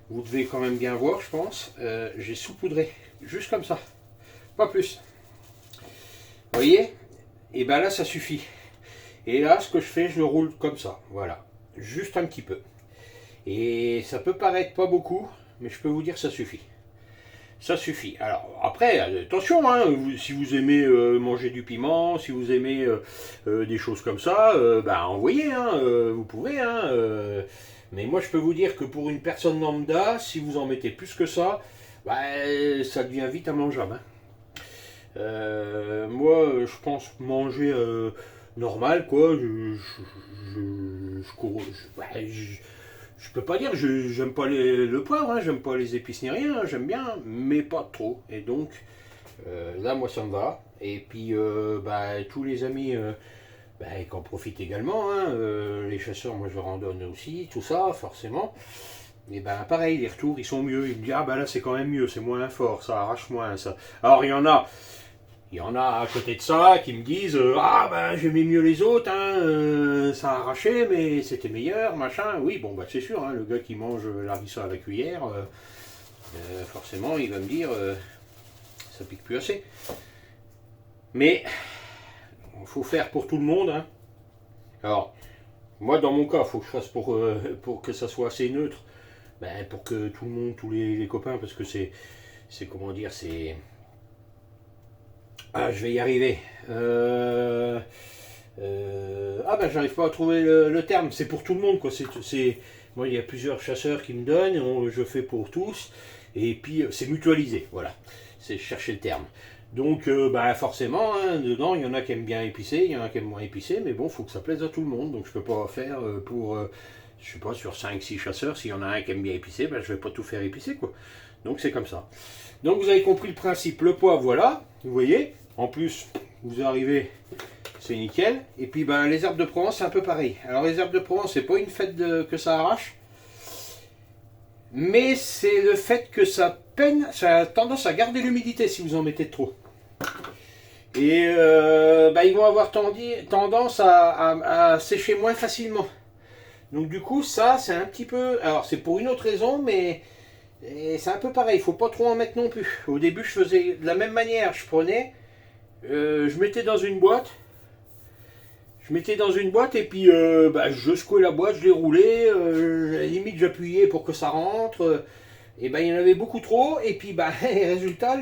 vous devez quand même bien voir je pense, j'ai saupoudré, juste comme ça, pas plus. Vous voyez? Et ben là ça suffit. Et là ce que je fais, je le roule comme ça, voilà, juste un petit peu. Et ça peut paraître pas beaucoup, mais je peux vous dire que ça suffit. Ça suffit. Alors après, attention, hein, si vous aimez manger du piment, si vous aimez des choses comme ça, bah envoyez, hein, vous pouvez. Hein, mais moi je peux vous dire que pour une personne lambda, si vous en mettez plus que ça, bah, ça devient vite immangeable. Hein. Moi je pense manger normal, quoi. Je peux pas dire, j'aime pas le poivre, hein, j'aime pas les épices ni rien, hein, j'aime bien, mais pas trop. Et donc, là, moi, ça me va. Et puis, bah, tous les amis bah, qui en profitent également, hein, les chasseurs, moi, je leur en donne aussi, tout ça, forcément. Et ben, pareil, les retours, ils sont mieux. Ils me disent, ah, ben là, c'est quand même mieux, c'est moins fort, ça arrache moins, ça. Alors, il y en a à côté de ça qui me disent ah ben j'aimais mieux les autres, hein, ça a arraché mais c'était meilleur, machin. Oui, bon bah c'est sûr, hein, le gars qui mange la harissa à la cuillère, forcément il va me dire ça pique plus assez. Mais il faut faire pour tout le monde. Hein. Alors, moi dans mon cas, il faut que je fasse pour que ça soit assez neutre, ben, pour que tout le monde, tous les copains, parce que c'est comment dire, c'est. Ah, je vais y arriver. Ah ben j'arrive pas à trouver le terme. C'est pour tout le monde quoi. Moi il y a plusieurs chasseurs qui me donnent. Je fais pour tous. Et puis c'est mutualisé. Voilà. C'est chercher le terme. Donc bah, forcément hein, dedans il y en a qui aiment bien épicé, il y en a qui aiment moins épicé. Mais bon faut que ça plaise à tout le monde. Donc je peux pas faire pour je sais pas sur 5-6 chasseurs. S'il y en a un qui aime bien épicé, ben, je vais pas tout faire épicé quoi. Donc c'est comme ça. Donc vous avez compris le principe. Le poivre voilà. Vous voyez. En plus, vous arrivez, c'est nickel. Et puis ben, les herbes de Provence, c'est un peu pareil. Alors les herbes de Provence, c'est pas une fête que ça arrache. Mais c'est le fait que ça a tendance à garder l'humidité si vous en mettez trop. Et ben, ils vont avoir tendance à sécher moins facilement. Donc du coup, ça, c'est un petit peu... Alors c'est pour une autre raison, mais c'est un peu pareil. Il ne faut pas trop en mettre non plus. Au début, je faisais de la même manière. Je prenais... je mettais dans une boîte. Et puis bah, je secouais la boîte, je l'ai roulée, à la limite j'appuyais pour que ça rentre. Et ben il y en avait beaucoup trop. Et puis bah, résultat,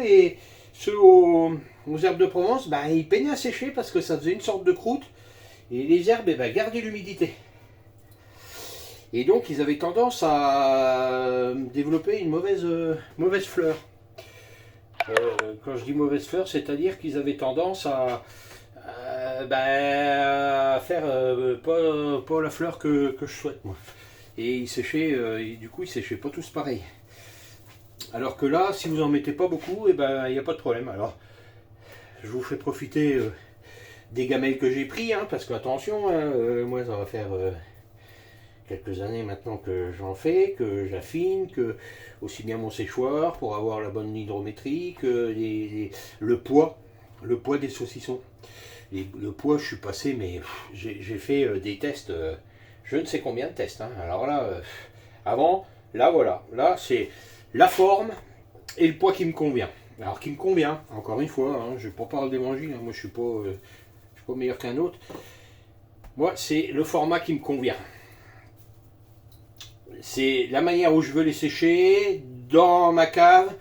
ceux aux herbes de Provence, bah, ils peinaient à sécher parce que ça faisait une sorte de croûte. Et les herbes eh ben, gardaient l'humidité. Et donc ils avaient tendance à développer une mauvaise fleur. Quand je dis mauvaise fleur, c'est-à-dire qu'ils avaient tendance à faire pas la fleur que je souhaite moi. Et ils séchaient, du coup ils séchaient pas tous pareil. Alors que là, si vous en mettez pas beaucoup, et ben il n'y a pas de problème. Alors, je vous fais profiter des gamelles que j'ai pris, hein, parce que attention, hein, moi ça va faire quelques années maintenant que j'en fais, que j'affine, que aussi bien mon séchoir pour avoir la bonne hydrométrie, que le poids des saucissons. Le poids, je suis passé, mais j'ai fait des tests, je ne sais combien de tests. Hein. Alors là, avant, là voilà, là c'est la forme et le poids qui me convient. Alors qui me convient, encore une fois, hein, je ne vais pas parler d'évangile, hein, moi je ne suis pas meilleur qu'un autre. Moi, c'est le format qui me convient. C'est la manière où je veux les sécher, dans ma cave,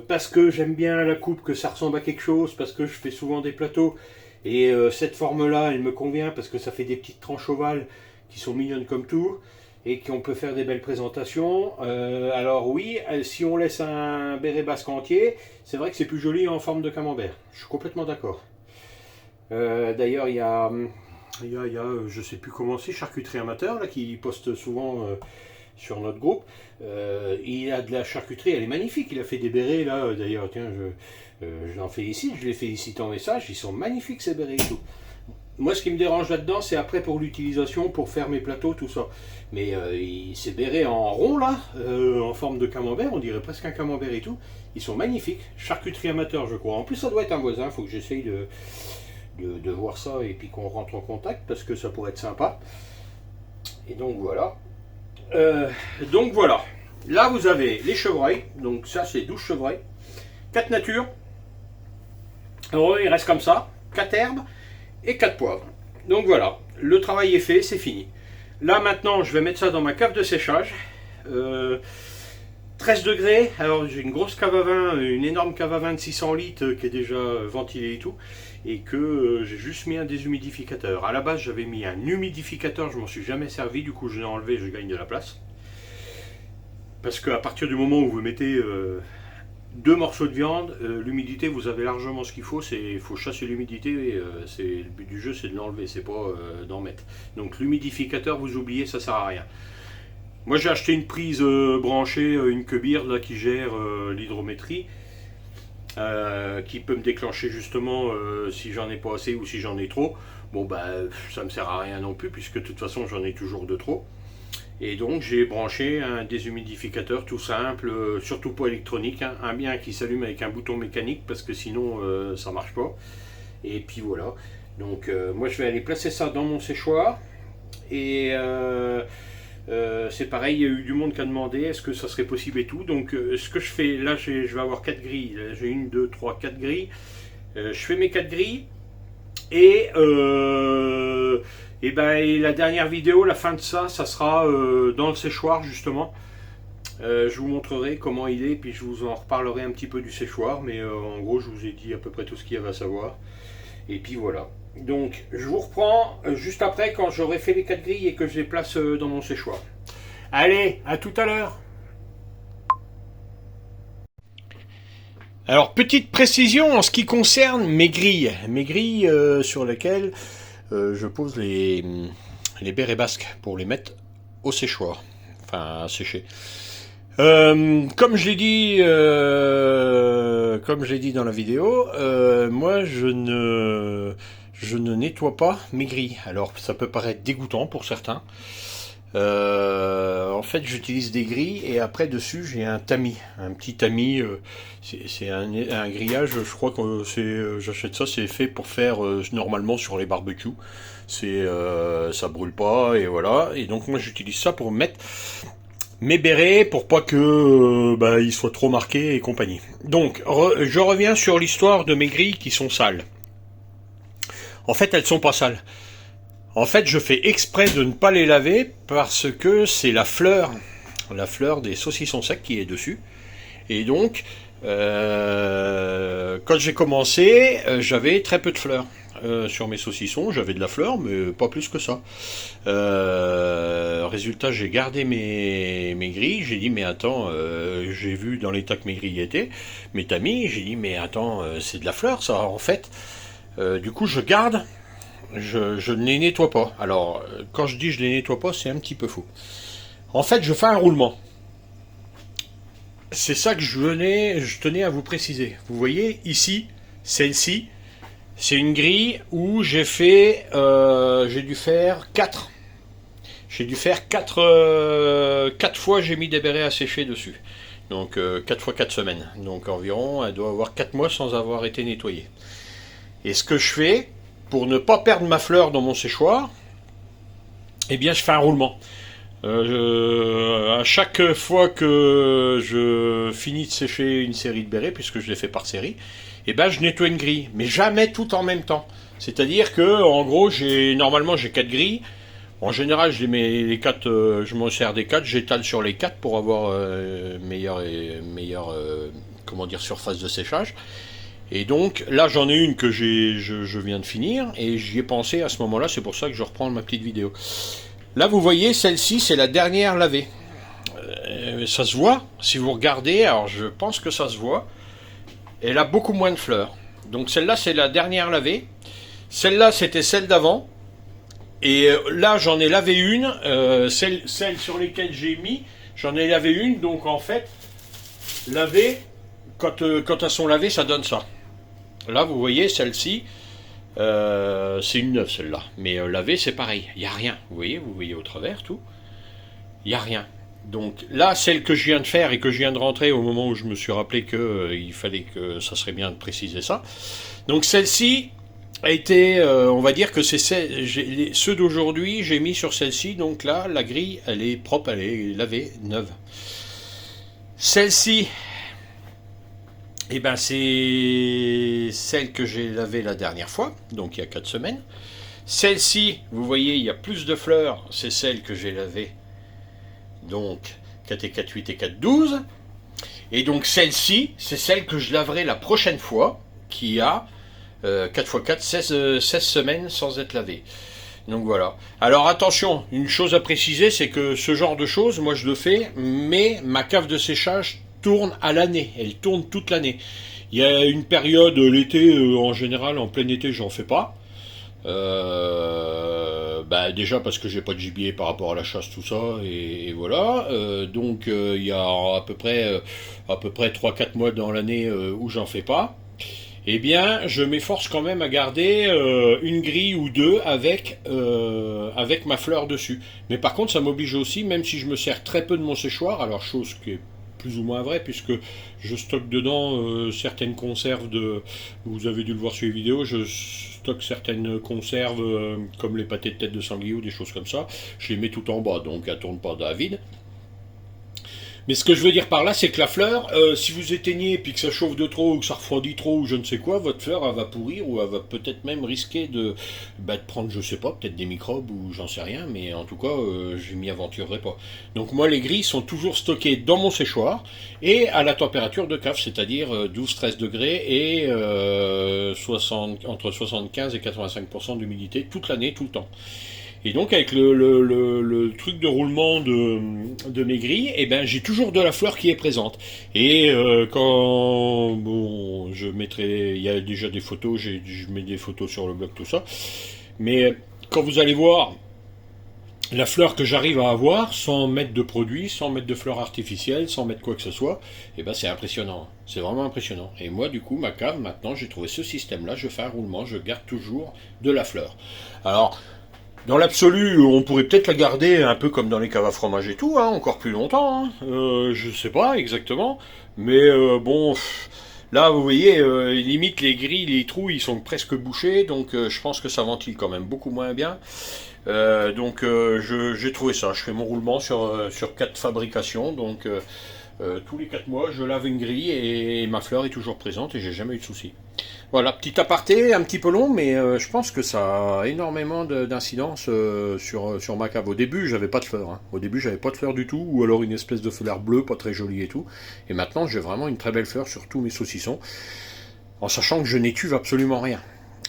parce que j'aime bien la coupe, que ça ressemble à quelque chose, parce que je fais souvent des plateaux, Et cette forme-là, elle me convient parce que ça fait des petites tranches ovales qui sont mignonnes comme tout et qu'on peut faire des belles présentations. Alors oui, si on laisse un béret basque entier, c'est vrai que c'est plus joli en forme de camembert. Je suis complètement d'accord. D'ailleurs, il y a, je sais plus comment c'est, Charcuterie Amateur, là, qui poste souvent sur notre groupe. Il a de la charcuterie, elle est magnifique. Il a fait des bérets, là, d'ailleurs, tiens, je l'en félicite, je les félicite en message. Ils sont magnifiques, ces bérets et tout. Moi, ce qui me dérange là-dedans, c'est après pour l'utilisation, pour faire mes plateaux, tout ça. Mais ces bérets en rond, là, en forme de camembert, on dirait presque un camembert et tout. Ils sont magnifiques. Charcuterie Amateur, je crois. En plus, ça doit être un voisin, il faut que j'essaye de voir ça et puis qu'on rentre en contact parce que ça pourrait être sympa. Et donc voilà. Là vous avez les chevreuils. Donc ça c'est 12 chevreuils. 4 natures. Alors il reste comme ça. 4 herbes et 4 poivres. Donc voilà. Le travail est fait, c'est fini. Là maintenant je vais mettre ça dans ma cave de séchage. 13 degrés. Alors j'ai une grosse cave à vin, une énorme cave à vin de 600 litres qui est déjà ventilée et tout. Et que j'ai juste mis un déshumidificateur. À la base, j'avais mis un humidificateur, je m'en suis jamais servi, du coup je l'ai enlevé, je gagne de la place. Parce qu'à partir du moment où vous mettez 2 morceaux de viande, l'humidité, vous avez largement ce qu'il faut, il faut chasser l'humidité, le but du jeu c'est de l'enlever, c'est pas d'en mettre. Donc l'humidificateur, vous oubliez, ça sert à rien. Moi j'ai acheté une prise branchée, une Quebir là, qui gère l'hydrométrie. Qui peut me déclencher justement si j'en ai pas assez ou si j'en ai trop. Bon bah ça me sert à rien non plus puisque de toute façon j'en ai toujours de trop. Et donc j'ai branché un déshumidificateur tout simple, surtout pas électronique, hein, un bien qui s'allume avec un bouton mécanique parce que sinon ça marche pas. Et puis voilà. Donc moi je vais aller placer ça dans mon séchoir et c'est pareil, il y a eu du monde qui a demandé est-ce que ça serait possible et tout. Donc ce que je fais, là je vais avoir 4 grilles. J'ai 1, 2, 3, 4 grilles. Je fais mes 4 grilles. Et la dernière vidéo, la fin de ça, ça sera dans le séchoir justement. Je vous montrerai comment il est, puis je vous en reparlerai un petit peu du séchoir. Mais en gros, je vous ai dit à peu près tout ce qu'il y avait à savoir. Et puis voilà. Donc je vous reprends juste après quand j'aurai fait les 4 grilles et que je les place dans mon séchoir. Allez, à tout à l'heure. Alors petite précision en ce qui concerne mes grilles sur lesquelles je pose les bérets basques pour les mettre au séchoir, enfin à sécher. Comme je l'ai dit dans la vidéo, moi je ne nettoie pas mes grilles. Alors ça peut paraître dégoûtant pour certains. En fait j'utilise des grilles et après dessus j'ai un tamis, un petit tamis. C'est un grillage, je crois que j'achète ça, c'est fait pour faire normalement sur les barbecues. Ça brûle pas et voilà. Et donc moi j'utilise ça pour mettre mes bérets pour pas que ils soient trop marqués et compagnie. Donc je reviens sur l'histoire de mes grilles qui sont sales. En fait elles sont pas sales. En fait je fais exprès de ne pas les laver parce que c'est la fleur des saucissons secs qui est dessus. Et donc quand j'ai commencé j'avais très peu de fleurs. Sur mes saucissons, j'avais de la fleur, mais pas plus que ça. Résultat, j'ai gardé mes grilles. J'ai dit, mais attends, j'ai vu dans l'état que mes grilles étaient, mes tamis. J'ai dit, mais attends, c'est de la fleur, ça, en fait. Du coup, je garde. Je ne les nettoie pas. Alors, quand je dis je les nettoie pas, c'est un petit peu faux. En fait, je fais un roulement. C'est ça que je tenais à vous préciser. Vous voyez, ici, celle-ci, c'est une grille où j'ai dû faire 4. J'ai dû faire 4 fois j'ai mis des bérets à sécher dessus. Donc 4 fois 4 semaines. Donc environ, elle doit avoir 4 mois sans avoir été nettoyée. Et ce que je fais, pour ne pas perdre ma fleur dans mon séchoir, eh bien je fais un roulement. À chaque fois que je finis de sécher une série de bérets, puisque je les fais par série, et je nettoie une grille, mais jamais tout en même temps. C'est-à-dire que, en gros, normalement j'ai 4 grilles. En général, je les mets les 4, je m'en sers des 4, j'étale sur les 4 pour avoir meilleure surface de séchage. Et donc là j'en ai une que je viens de finir et j'y ai pensé à ce moment-là, c'est pour ça que je reprends ma petite vidéo. Là vous voyez, celle-ci c'est la dernière lavée. Ça se voit, si vous regardez, alors je pense que ça se voit. Elle a beaucoup moins de fleurs. Donc celle-là c'est la dernière lavée. Celle-là c'était celle d'avant. Et là j'en ai lavé une, celle sur lesquelles j'ai mis, j'en ai lavé une, donc en fait, laver, quand elles sont lavées, ça donne ça. Là vous voyez celle-ci, c'est une neuve celle-là, mais lavée c'est pareil, il n'y a rien, vous voyez au travers tout, il n'y a rien. Donc là celle que je viens de faire et que je viens de rentrer au moment où je me suis rappelé qu'il fallait que ça serait bien de préciser ça. Donc celle-ci a été, on va dire que c'est ceux d'aujourd'hui, j'ai mis sur celle-ci, donc là, la grille, elle est propre, elle est lavée, neuve. Celle-ci, eh ben c'est celle que j'ai lavée la dernière fois, donc il y a 4 semaines. Celle-ci, vous voyez, il y a plus de fleurs, c'est celle que j'ai lavée, donc 4 et 4, 8 et 4, 12. Et donc celle-ci, c'est celle que je laverai la prochaine fois, qui a 4 x 4, 16 semaines sans être lavé. Donc voilà. Alors attention, une chose à préciser, c'est que ce genre de choses, moi je le fais, mais ma cave de séchage tourne à l'année. Elle tourne toute l'année. Il y a une période, l'été, en général, en plein été, j'en fais pas. Déjà parce que j'ai pas de gibier par rapport à la chasse, tout ça, et voilà. Donc il y a à peu près 3-4 mois dans l'année où j'en fais pas. Eh bien, je m'efforce quand même à garder une grille ou deux avec ma fleur dessus. Mais par contre, ça m'oblige aussi, même si je me sers très peu de mon séchoir, alors chose qui est plus ou moins vraie, puisque je stocke dedans certaines conserves vous avez dû le voir sur les vidéos, je stocke certaines conserves comme les pâtés de tête de sanglier ou des choses comme ça. Je les mets tout en bas, donc elles ne tournent pas à vide. Mais ce que je veux dire par là, c'est que la fleur, si vous éteignez, puis que ça chauffe de trop, ou que ça refroidit trop, ou je ne sais quoi, votre fleur, elle va pourrir, ou elle va peut-être même risquer de prendre, je sais pas, peut-être des microbes, ou j'en sais rien, mais en tout cas, je m'y aventurerai pas. Donc moi, les grilles sont toujours stockées dans mon séchoir, et à la température de cave, c'est-à-dire 12-13 degrés, et entre 75 et 85% d'humidité, toute l'année, tout le temps. Et donc avec le truc de roulement de mes grilles, eh ben j'ai toujours de la fleur qui est présente. Et je mettrai, il y a déjà des photos, je mets des photos sur le blog, tout ça. Mais quand vous allez voir la fleur que j'arrive à avoir, sans mettre de produits, sans mettre de fleurs artificielles, sans mettre quoi que ce soit, eh ben c'est impressionnant. C'est vraiment impressionnant. Et moi, du coup, ma cave, maintenant, j'ai trouvé ce système-là, je fais un roulement, je garde toujours de la fleur. Alors, dans l'absolu, on pourrait peut-être la garder un peu comme dans les caves à fromage et tout, hein, encore plus longtemps. Hein. Je sais pas exactement, mais là vous voyez, limite les grilles, les trous, ils sont presque bouchés, donc je pense que ça ventile quand même beaucoup moins bien. J'ai trouvé ça. Je fais mon roulement sur 4 fabrications, donc tous les 4 mois, je lave une grille et ma fleur est toujours présente et j'ai jamais eu de soucis. Voilà, petit aparté, un petit peu long, mais je pense que ça a énormément d'incidence sur ma cave. Au début, j'avais pas de fleurs. Hein. Au début, j'avais pas de fleurs du tout, ou alors une espèce de fleur bleue, pas très jolie et tout. Et maintenant, j'ai vraiment une très belle fleur sur tous mes saucissons, en sachant que je n'étuve absolument rien.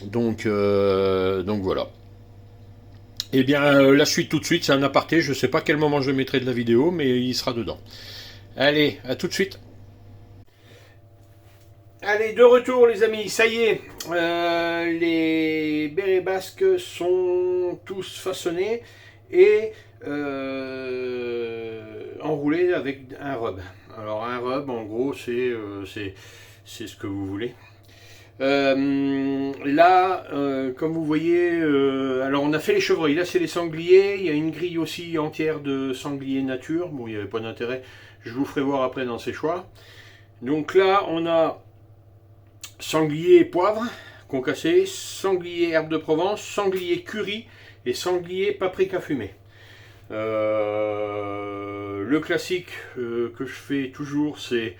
Donc voilà. Eh bien, la suite tout de suite, c'est un aparté. Je sais pas quel moment je mettrai de la vidéo, mais il sera dedans. Allez, à tout de suite. Allez, de retour les amis, ça y est, les bérets basques sont tous façonnés et enroulés avec un rub. Alors un rub, en gros, c'est ce que vous voulez. Comme vous voyez, alors on a fait les chevreuils, là c'est les sangliers, il y a une grille aussi entière de sangliers nature, bon il n'y avait pas d'intérêt, je vous ferai voir après dans ces choix. Donc là on a sanglier et poivre concassé, sanglier herbe de Provence, sanglier curry et sanglier paprika fumé. Le classique que je fais toujours c'est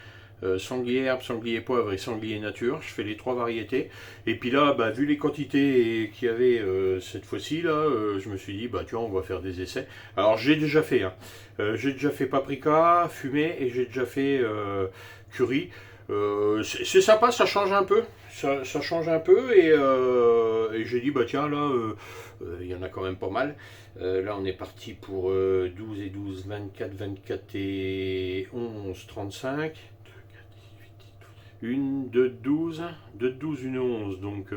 sanglier herbe, sanglier poivre et sanglier nature. Je fais les 3 variétés. Et puis là, vu les quantités qu'il y avait cette fois-ci, là, je me suis dit, tu vois, on va faire des essais. Alors j'ai déjà fait, hein. J'ai déjà fait paprika fumé et j'ai déjà fait curry. C'est sympa, ça change un peu. Ça change un peu et j'ai dit bah tiens là il y en a quand même pas mal. Là on est parti pour 12 et 12, 24, 24 et 11, 35. Une, 2, 12, 2, 12, une 11. Donc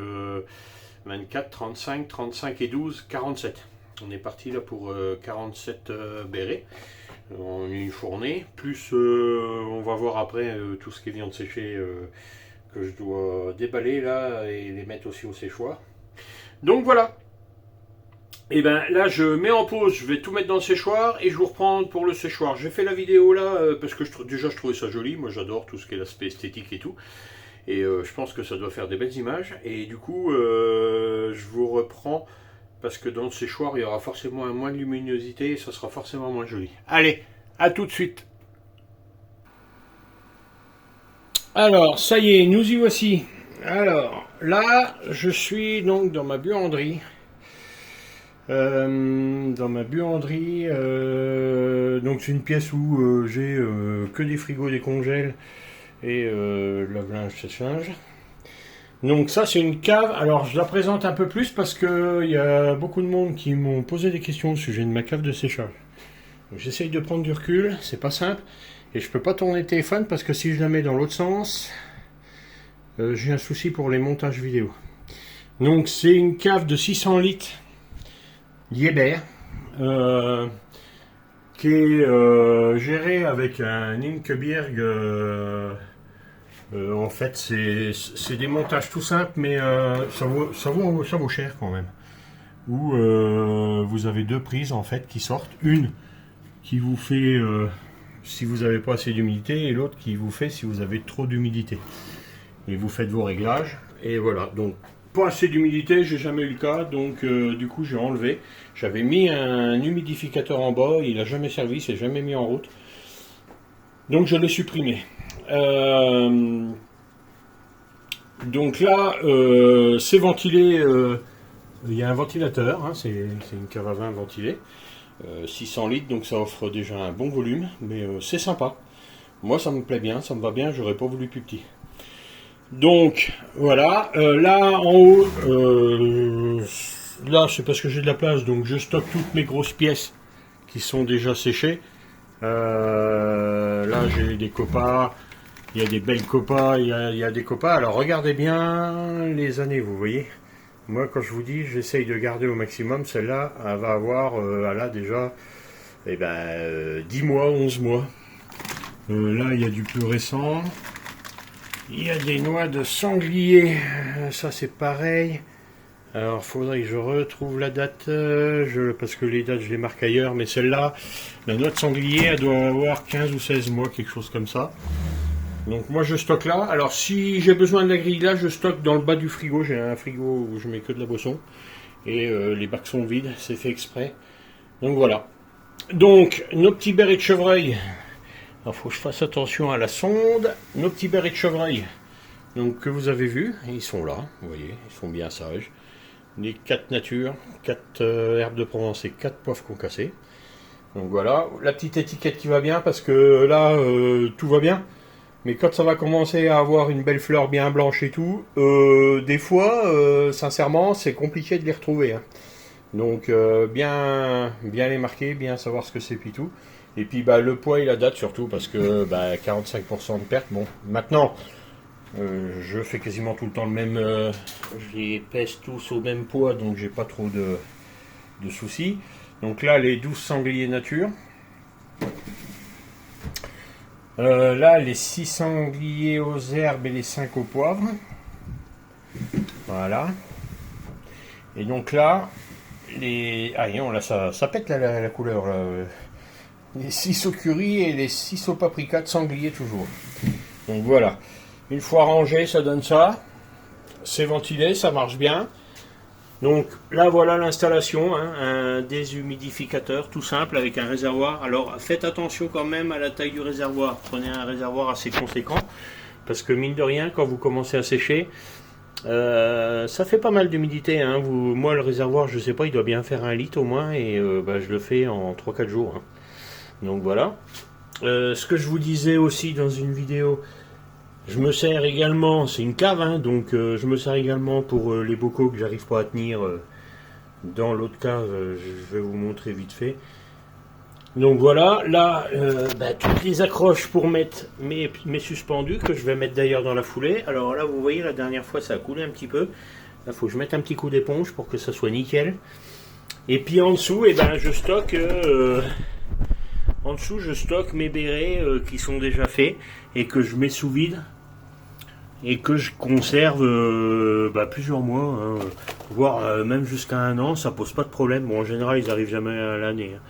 24, 35, 35 et 12, 47. On est parti là pour 47 bérets en une fournée. Plus on va voir après tout ce qui vient de sécher que je dois déballer là et les mettre aussi au séchoir. Donc voilà. Et ben là je mets en pause, je vais tout mettre dans le séchoir et je vous reprends pour le séchoir. J'ai fait la vidéo là parce que déjà je trouvais ça joli, moi j'adore tout ce qui est l'aspect esthétique et tout. Et je pense que ça doit faire des belles images. Et du coup je vous reprends parce que dans le séchoir il y aura forcément un moins de luminosité et ça sera forcément moins joli. Allez, à tout de suite. Alors ça y est, nous y voici. Alors là je suis donc dans ma buanderie. Dans ma buanderie, donc c'est une pièce où j'ai que des frigos, des congèles et lave-linge, sèche-linge. Donc ça c'est une cave, alors je la présente un peu plus parce que il y a beaucoup de monde qui m'ont posé des questions au sujet de ma cave de séchage. J'essaye de prendre du recul, c'est pas simple, et je peux pas tourner le téléphone parce que si je la mets dans l'autre sens, j'ai un souci pour les montages vidéo. Donc c'est une cave de 600 litres Liebherr, qui est géré avec un Inkebirg. En fait, c'est des montages tout simples, mais ça vaut cher quand même. Où vous avez deux prises en fait qui sortent, une qui vous fait si vous n'avez pas assez d'humidité et l'autre qui vous fait si vous avez trop d'humidité. Et vous faites vos réglages et voilà. Donc pas assez d'humidité, j'ai jamais eu le cas, donc du coup j'ai enlevé. J'avais mis un humidificateur en bas, il n'a jamais servi, c'est jamais mis en route. Donc je l'ai supprimé. Donc là, c'est ventilé, il y a un ventilateur, hein, c'est une cave à vin ventilée, 600 litres, donc ça offre déjà un bon volume, mais c'est sympa. Moi ça me plaît bien, ça me va bien, j'aurais pas voulu plus petit. Donc voilà, là en haut, là c'est parce que j'ai de la place, donc je stocke toutes mes grosses pièces qui sont déjà séchées. Là j'ai des copas, il y a des belles copas, il y a des copas. Alors regardez bien les années, vous voyez. Moi quand je vous dis j'essaye de garder au maximum, celle-là elle va avoir, elle a déjà 10 mois, 11 mois. Là il y a du plus récent. Il y a des noix de sanglier, ça c'est pareil. Alors faudrait que je retrouve la date, parce que les dates je les marque ailleurs, mais celle-là, la noix de sanglier, elle doit avoir 15 ou 16 mois, quelque chose comme ça. Donc moi je stocke là. Alors si j'ai besoin de la grille là, je stocke dans le bas du frigo. J'ai un frigo où je mets que de la boisson. Et les bacs sont vides, c'est fait exprès. Donc voilà. Donc nos petits bérets de chevreuil. Il faut que je fasse attention à la sonde. Nos petits bérets de chevreuil, donc, que vous avez vus, ils sont là, vous voyez, ils sont bien sages. Les 4 natures, 4 herbes de Provence et 4 poivres concassés. Donc voilà, la petite étiquette qui va bien parce que là, tout va bien. Mais quand ça va commencer à avoir une belle fleur bien blanche et tout, des fois, sincèrement, c'est compliqué de les retrouver. Hein. Donc bien les marquer, bien savoir ce que c'est puis tout. Et puis le poids et la date surtout parce que 45% de perte. Bon, maintenant je fais quasiment tout le temps le même. Je les pèse tous au même poids, donc j'ai pas trop de soucis. Donc là les 12 sangliers nature. Là les 6 sangliers aux herbes et les 5 aux poivres. Voilà. Et donc là les. Ah non, là ça pète la couleur là. Les 6 au curry et les 6 au paprika de sanglier toujours. Donc voilà. Une fois rangé, ça donne ça. C'est ventilé, ça marche bien. Donc là voilà l'installation, hein, un déshumidificateur tout simple avec un réservoir. Alors faites attention quand même à la taille du réservoir. Prenez un réservoir assez conséquent. Parce que mine de rien, quand vous commencez à sécher, ça fait pas mal d'humidité. Hein. Moi le réservoir, je sais pas, il doit bien faire 1 litre au moins. Et je le fais en 3-4 jours. Hein. Donc voilà. Ce que je vous disais aussi dans une vidéo, Je me sers également, c'est une cave, hein, donc je me sers également pour les bocaux que j'arrive pas à tenir dans l'autre cave, je vais vous montrer vite fait. Donc voilà, là, toutes les accroches pour mettre mes suspendus, que je vais mettre d'ailleurs dans la foulée. Alors là, vous voyez, la dernière fois, ça a coulé un petit peu. Là, il faut que je mette un petit coup d'éponge pour que ça soit nickel. Et puis en dessous, je stocke mes bérets qui sont déjà faits et que je mets sous vide et que je conserve plusieurs mois, hein, voire même jusqu'à un an. Ça pose pas de problème. Bon, en général, ils arrivent jamais à l'année, hein.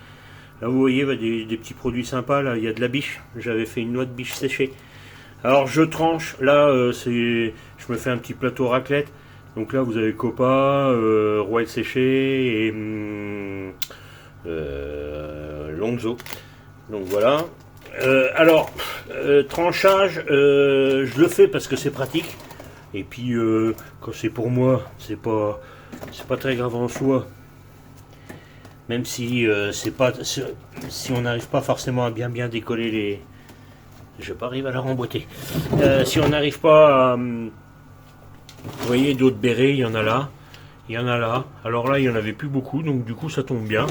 Là, vous voyez, des petits produits sympas. Là, il y a de la biche. J'avais fait une noix de biche séchée. Alors, je tranche. Là, je me fais un petit plateau raclette. Donc là, vous avez copa, rouelle séchée et lonzo. Donc voilà. Tranchage, je le fais parce que c'est pratique. Et puis, quand c'est pour moi, c'est pas très grave en soi. Même si si on n'arrive pas forcément à bien décoller les... Je vais pas arriver à la remboîter. Si on n'arrive pas à... Vous voyez, d'autres bérets, il y en a là. Il y en a là. Alors là, il n'y en avait plus beaucoup, donc du coup, ça tombe bien.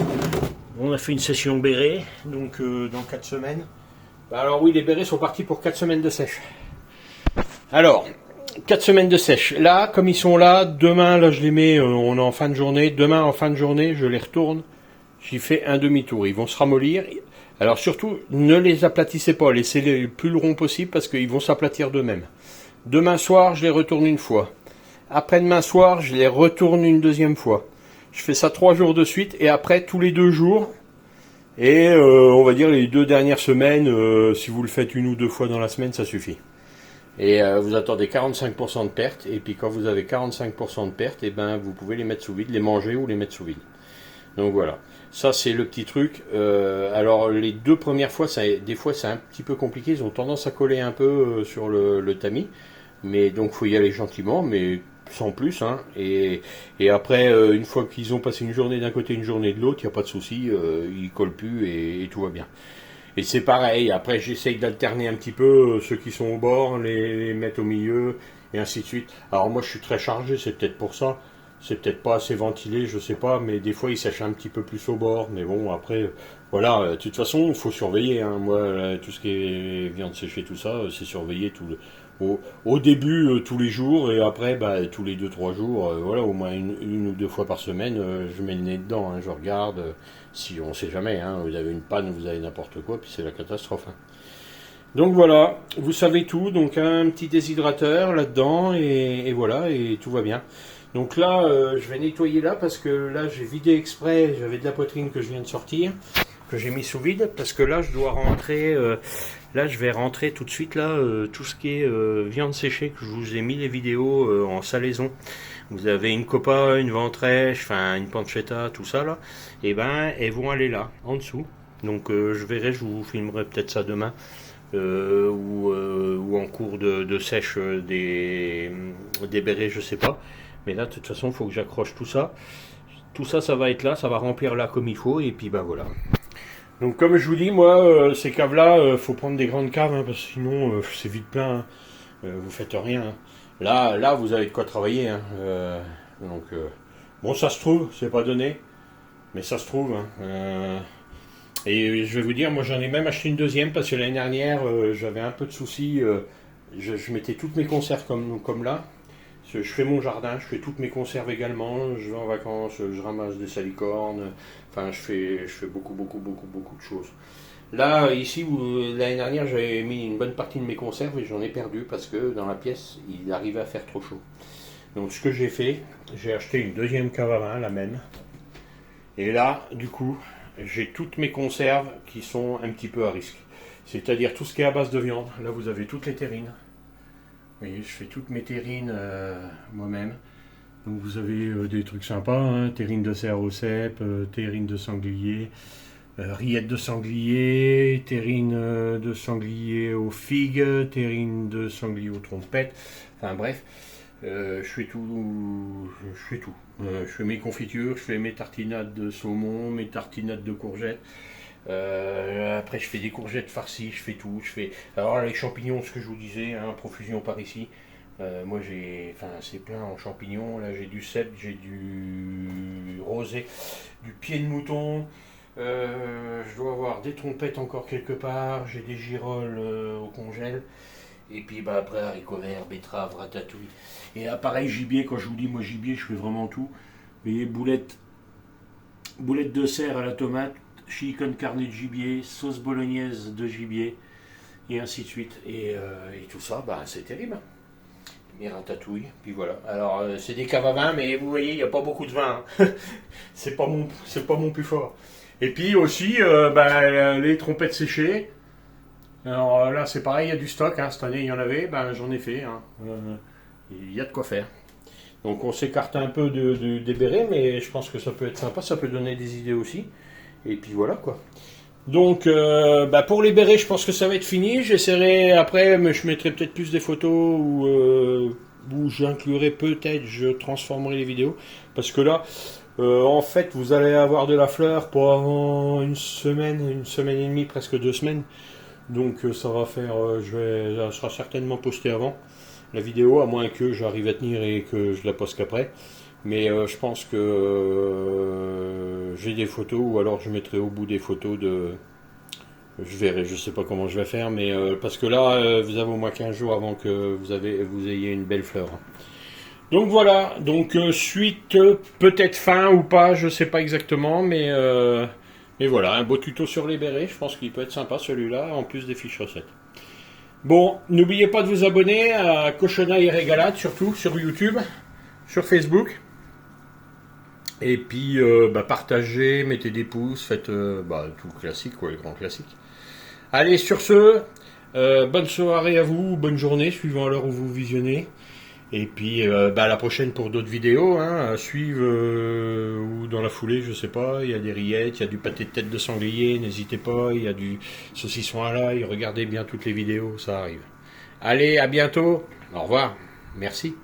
On a fait une session bérets, donc dans 4 semaines. Alors oui, les bérets sont partis pour 4 semaines de sèche. Alors, 4 semaines de sèche. Là, comme ils sont là, demain, là, je les mets, on est en fin de journée. Demain, en fin de journée, je les retourne. J'y fais un demi-tour. Ils vont se ramollir. Alors surtout, ne les aplatissez pas. Laissez-les le plus rond possible parce qu'ils vont s'aplatir d'eux-mêmes. Demain soir, je les retourne une fois. Après-demain soir, je les retourne une deuxième fois. Je fais ça 3 jours de suite et après, tous les 2 jours. Et on va dire les 2 dernières semaines, si vous le faites 1 ou 2 fois dans la semaine, ça suffit. Et vous attendez 45% de perte. Et puis quand vous avez 45% de perte, vous pouvez les mettre sous vide, les manger ou les mettre sous vide. Donc voilà. Ça, c'est le petit truc. Alors, les 2 premières fois, des fois, c'est un petit peu compliqué. Ils ont tendance à coller un peu sur le tamis. Mais donc, faut y aller gentiment, mais sans plus, hein. Et après, une fois qu'ils ont passé une journée d'un côté, une journée de l'autre, il n'y a pas de souci. Ils collent plus et tout va bien. Et c'est pareil. Après, j'essaye d'alterner un petit peu ceux qui sont au bord, les mettre au milieu, et ainsi de suite. Alors, moi, je suis très chargé, c'est peut-être pour ça. C'est peut-être pas assez ventilé, je sais pas, mais des fois il sèche un petit peu plus au bord. Mais bon, après, voilà, de toute façon, il faut surveiller, hein. Moi, là, tout ce qui est viande séchée, tout ça, c'est surveillé au début tous les jours, et après, tous les 2-3 jours, voilà, au moins une ou 2 fois par semaine, je mets le nez dedans, hein, je regarde, si on sait jamais, hein, vous avez une panne, vous avez n'importe quoi, puis c'est la catastrophe, hein. Donc voilà, vous savez tout, donc un petit déshydrateur là-dedans, et voilà, et tout va bien. Donc là, je vais nettoyer là parce que là, j'ai vidé exprès, j'avais de la poitrine que je viens de sortir, que j'ai mis sous vide, parce que là, je dois rentrer, là, je vais rentrer tout de suite, là, tout ce qui est viande séchée, que je vous ai mis les vidéos en salaison. Vous avez une copa, une ventrèche, enfin, une pancetta, tout ça, là, et elles vont aller là, en dessous. Donc, je verrai, je vous filmerai peut-être ça demain. Ou en cours de sèche des bérets, je sais pas. Mais là, de toute façon, il faut que j'accroche tout ça. Tout ça, ça va être là, ça va remplir là comme il faut, et puis voilà. Donc comme je vous dis, moi, ces caves-là, faut prendre des grandes caves, hein, parce que sinon, c'est vite plein, hein. Vous faites rien, hein. Là, vous avez de quoi travailler, hein. Bon, ça se trouve, c'est pas donné, mais ça se trouve, hein. Et je vais vous dire, moi j'en ai même acheté une deuxième parce que l'année dernière j'avais un peu de soucis. Je mettais toutes mes conserves comme là. Je fais mon jardin, je fais toutes mes conserves également. Je vais en vacances, je ramasse des salicornes. Enfin, je fais beaucoup de choses. Là, ici, l'année dernière, j'avais mis une bonne partie de mes conserves et j'en ai perdu parce que dans la pièce, il arrivait à faire trop chaud. Donc, ce que j'ai fait, j'ai acheté une deuxième cave à vin, la même. Et là, du coup, j'ai toutes mes conserves qui sont un petit peu à risque. C'est-à-dire tout ce qui est à base de viande. Là, vous avez toutes les terrines. Vous voyez, je fais toutes mes terrines moi-même. Donc vous avez des trucs sympas, hein, terrine de cerf au cèpe, terrine de sanglier, rillettes de sanglier, terrine de sanglier aux figues, terrine de sanglier aux trompettes. Enfin bref, je fais tout. Je fais mes confitures, je fais mes tartinades de saumon, mes tartinades de courgettes. Après, je fais des courgettes farcies, je fais tout. Alors, les champignons, ce que je vous disais, hein, profusion par ici. Moi, c'est plein en champignons. Là, j'ai du cèpe, j'ai du rosé, du pied de mouton. Je dois avoir des trompettes encore quelque part. J'ai des girolles au congèle. Et puis après, haricots verts, betteraves, ratatouille. Et pareil, gibier, quand je vous dis moi gibier, je fais vraiment tout. Vous voyez, boulettes de cerf à la tomate, chicken carnet de gibier, sauce bolognaise de gibier, et ainsi de suite. Et tout ça, c'est terrible. Mes ratatouilles, puis voilà. Alors, c'est des caves à vin, mais vous voyez, il n'y a pas beaucoup de vin. Hein. c'est pas mon plus fort. Et puis aussi, les trompettes séchées. Alors là, c'est pareil, il y a du stock. Hein. Cette année, il y en avait, j'en ai fait. Hein. Il y a de quoi faire. Donc, on s'écarte un peu des bérets, mais je pense que ça peut être sympa, ça peut donner des idées aussi. Et puis voilà quoi. Donc, pour les bérets, je pense que ça va être fini. J'essaierai après, mais je mettrai peut-être plus des photos où j'inclurai peut-être, je transformerai les vidéos. Parce que là, en fait, vous allez avoir de la fleur pour avant une semaine et demie, presque 2 semaines. Donc ça va faire, ça sera certainement posté avant la vidéo, à moins que j'arrive à tenir et que je la poste qu'après. Mais je pense que j'ai des photos, ou alors je mettrai au bout des photos de... Je verrai, je sais pas comment je vais faire, mais parce que là, vous avez au moins 15 jours avant que vous ayez une belle fleur. Donc voilà, donc suite peut-être fin ou pas, je sais pas exactement, mais voilà, un beau tuto sur les bérets, je pense qu'il peut être sympa celui-là, en plus des fiches recettes. Bon, n'oubliez pas de vous abonner à Cochonaille et Régalade, surtout sur YouTube, sur Facebook. Et puis partagez, mettez des pouces, faites tout le classique, quoi, les grands classiques. Allez, sur ce, bonne soirée à vous, bonne journée, suivant l'heure où vous visionnez. Et puis à la prochaine pour d'autres vidéos, hein, à suivre ou dans la foulée, je sais pas, il y a des rillettes, il y a du pâté de tête de sanglier, n'hésitez pas, il y a du saucisson à l'ail, regardez bien toutes les vidéos, ça arrive. Allez, à bientôt, au revoir, merci.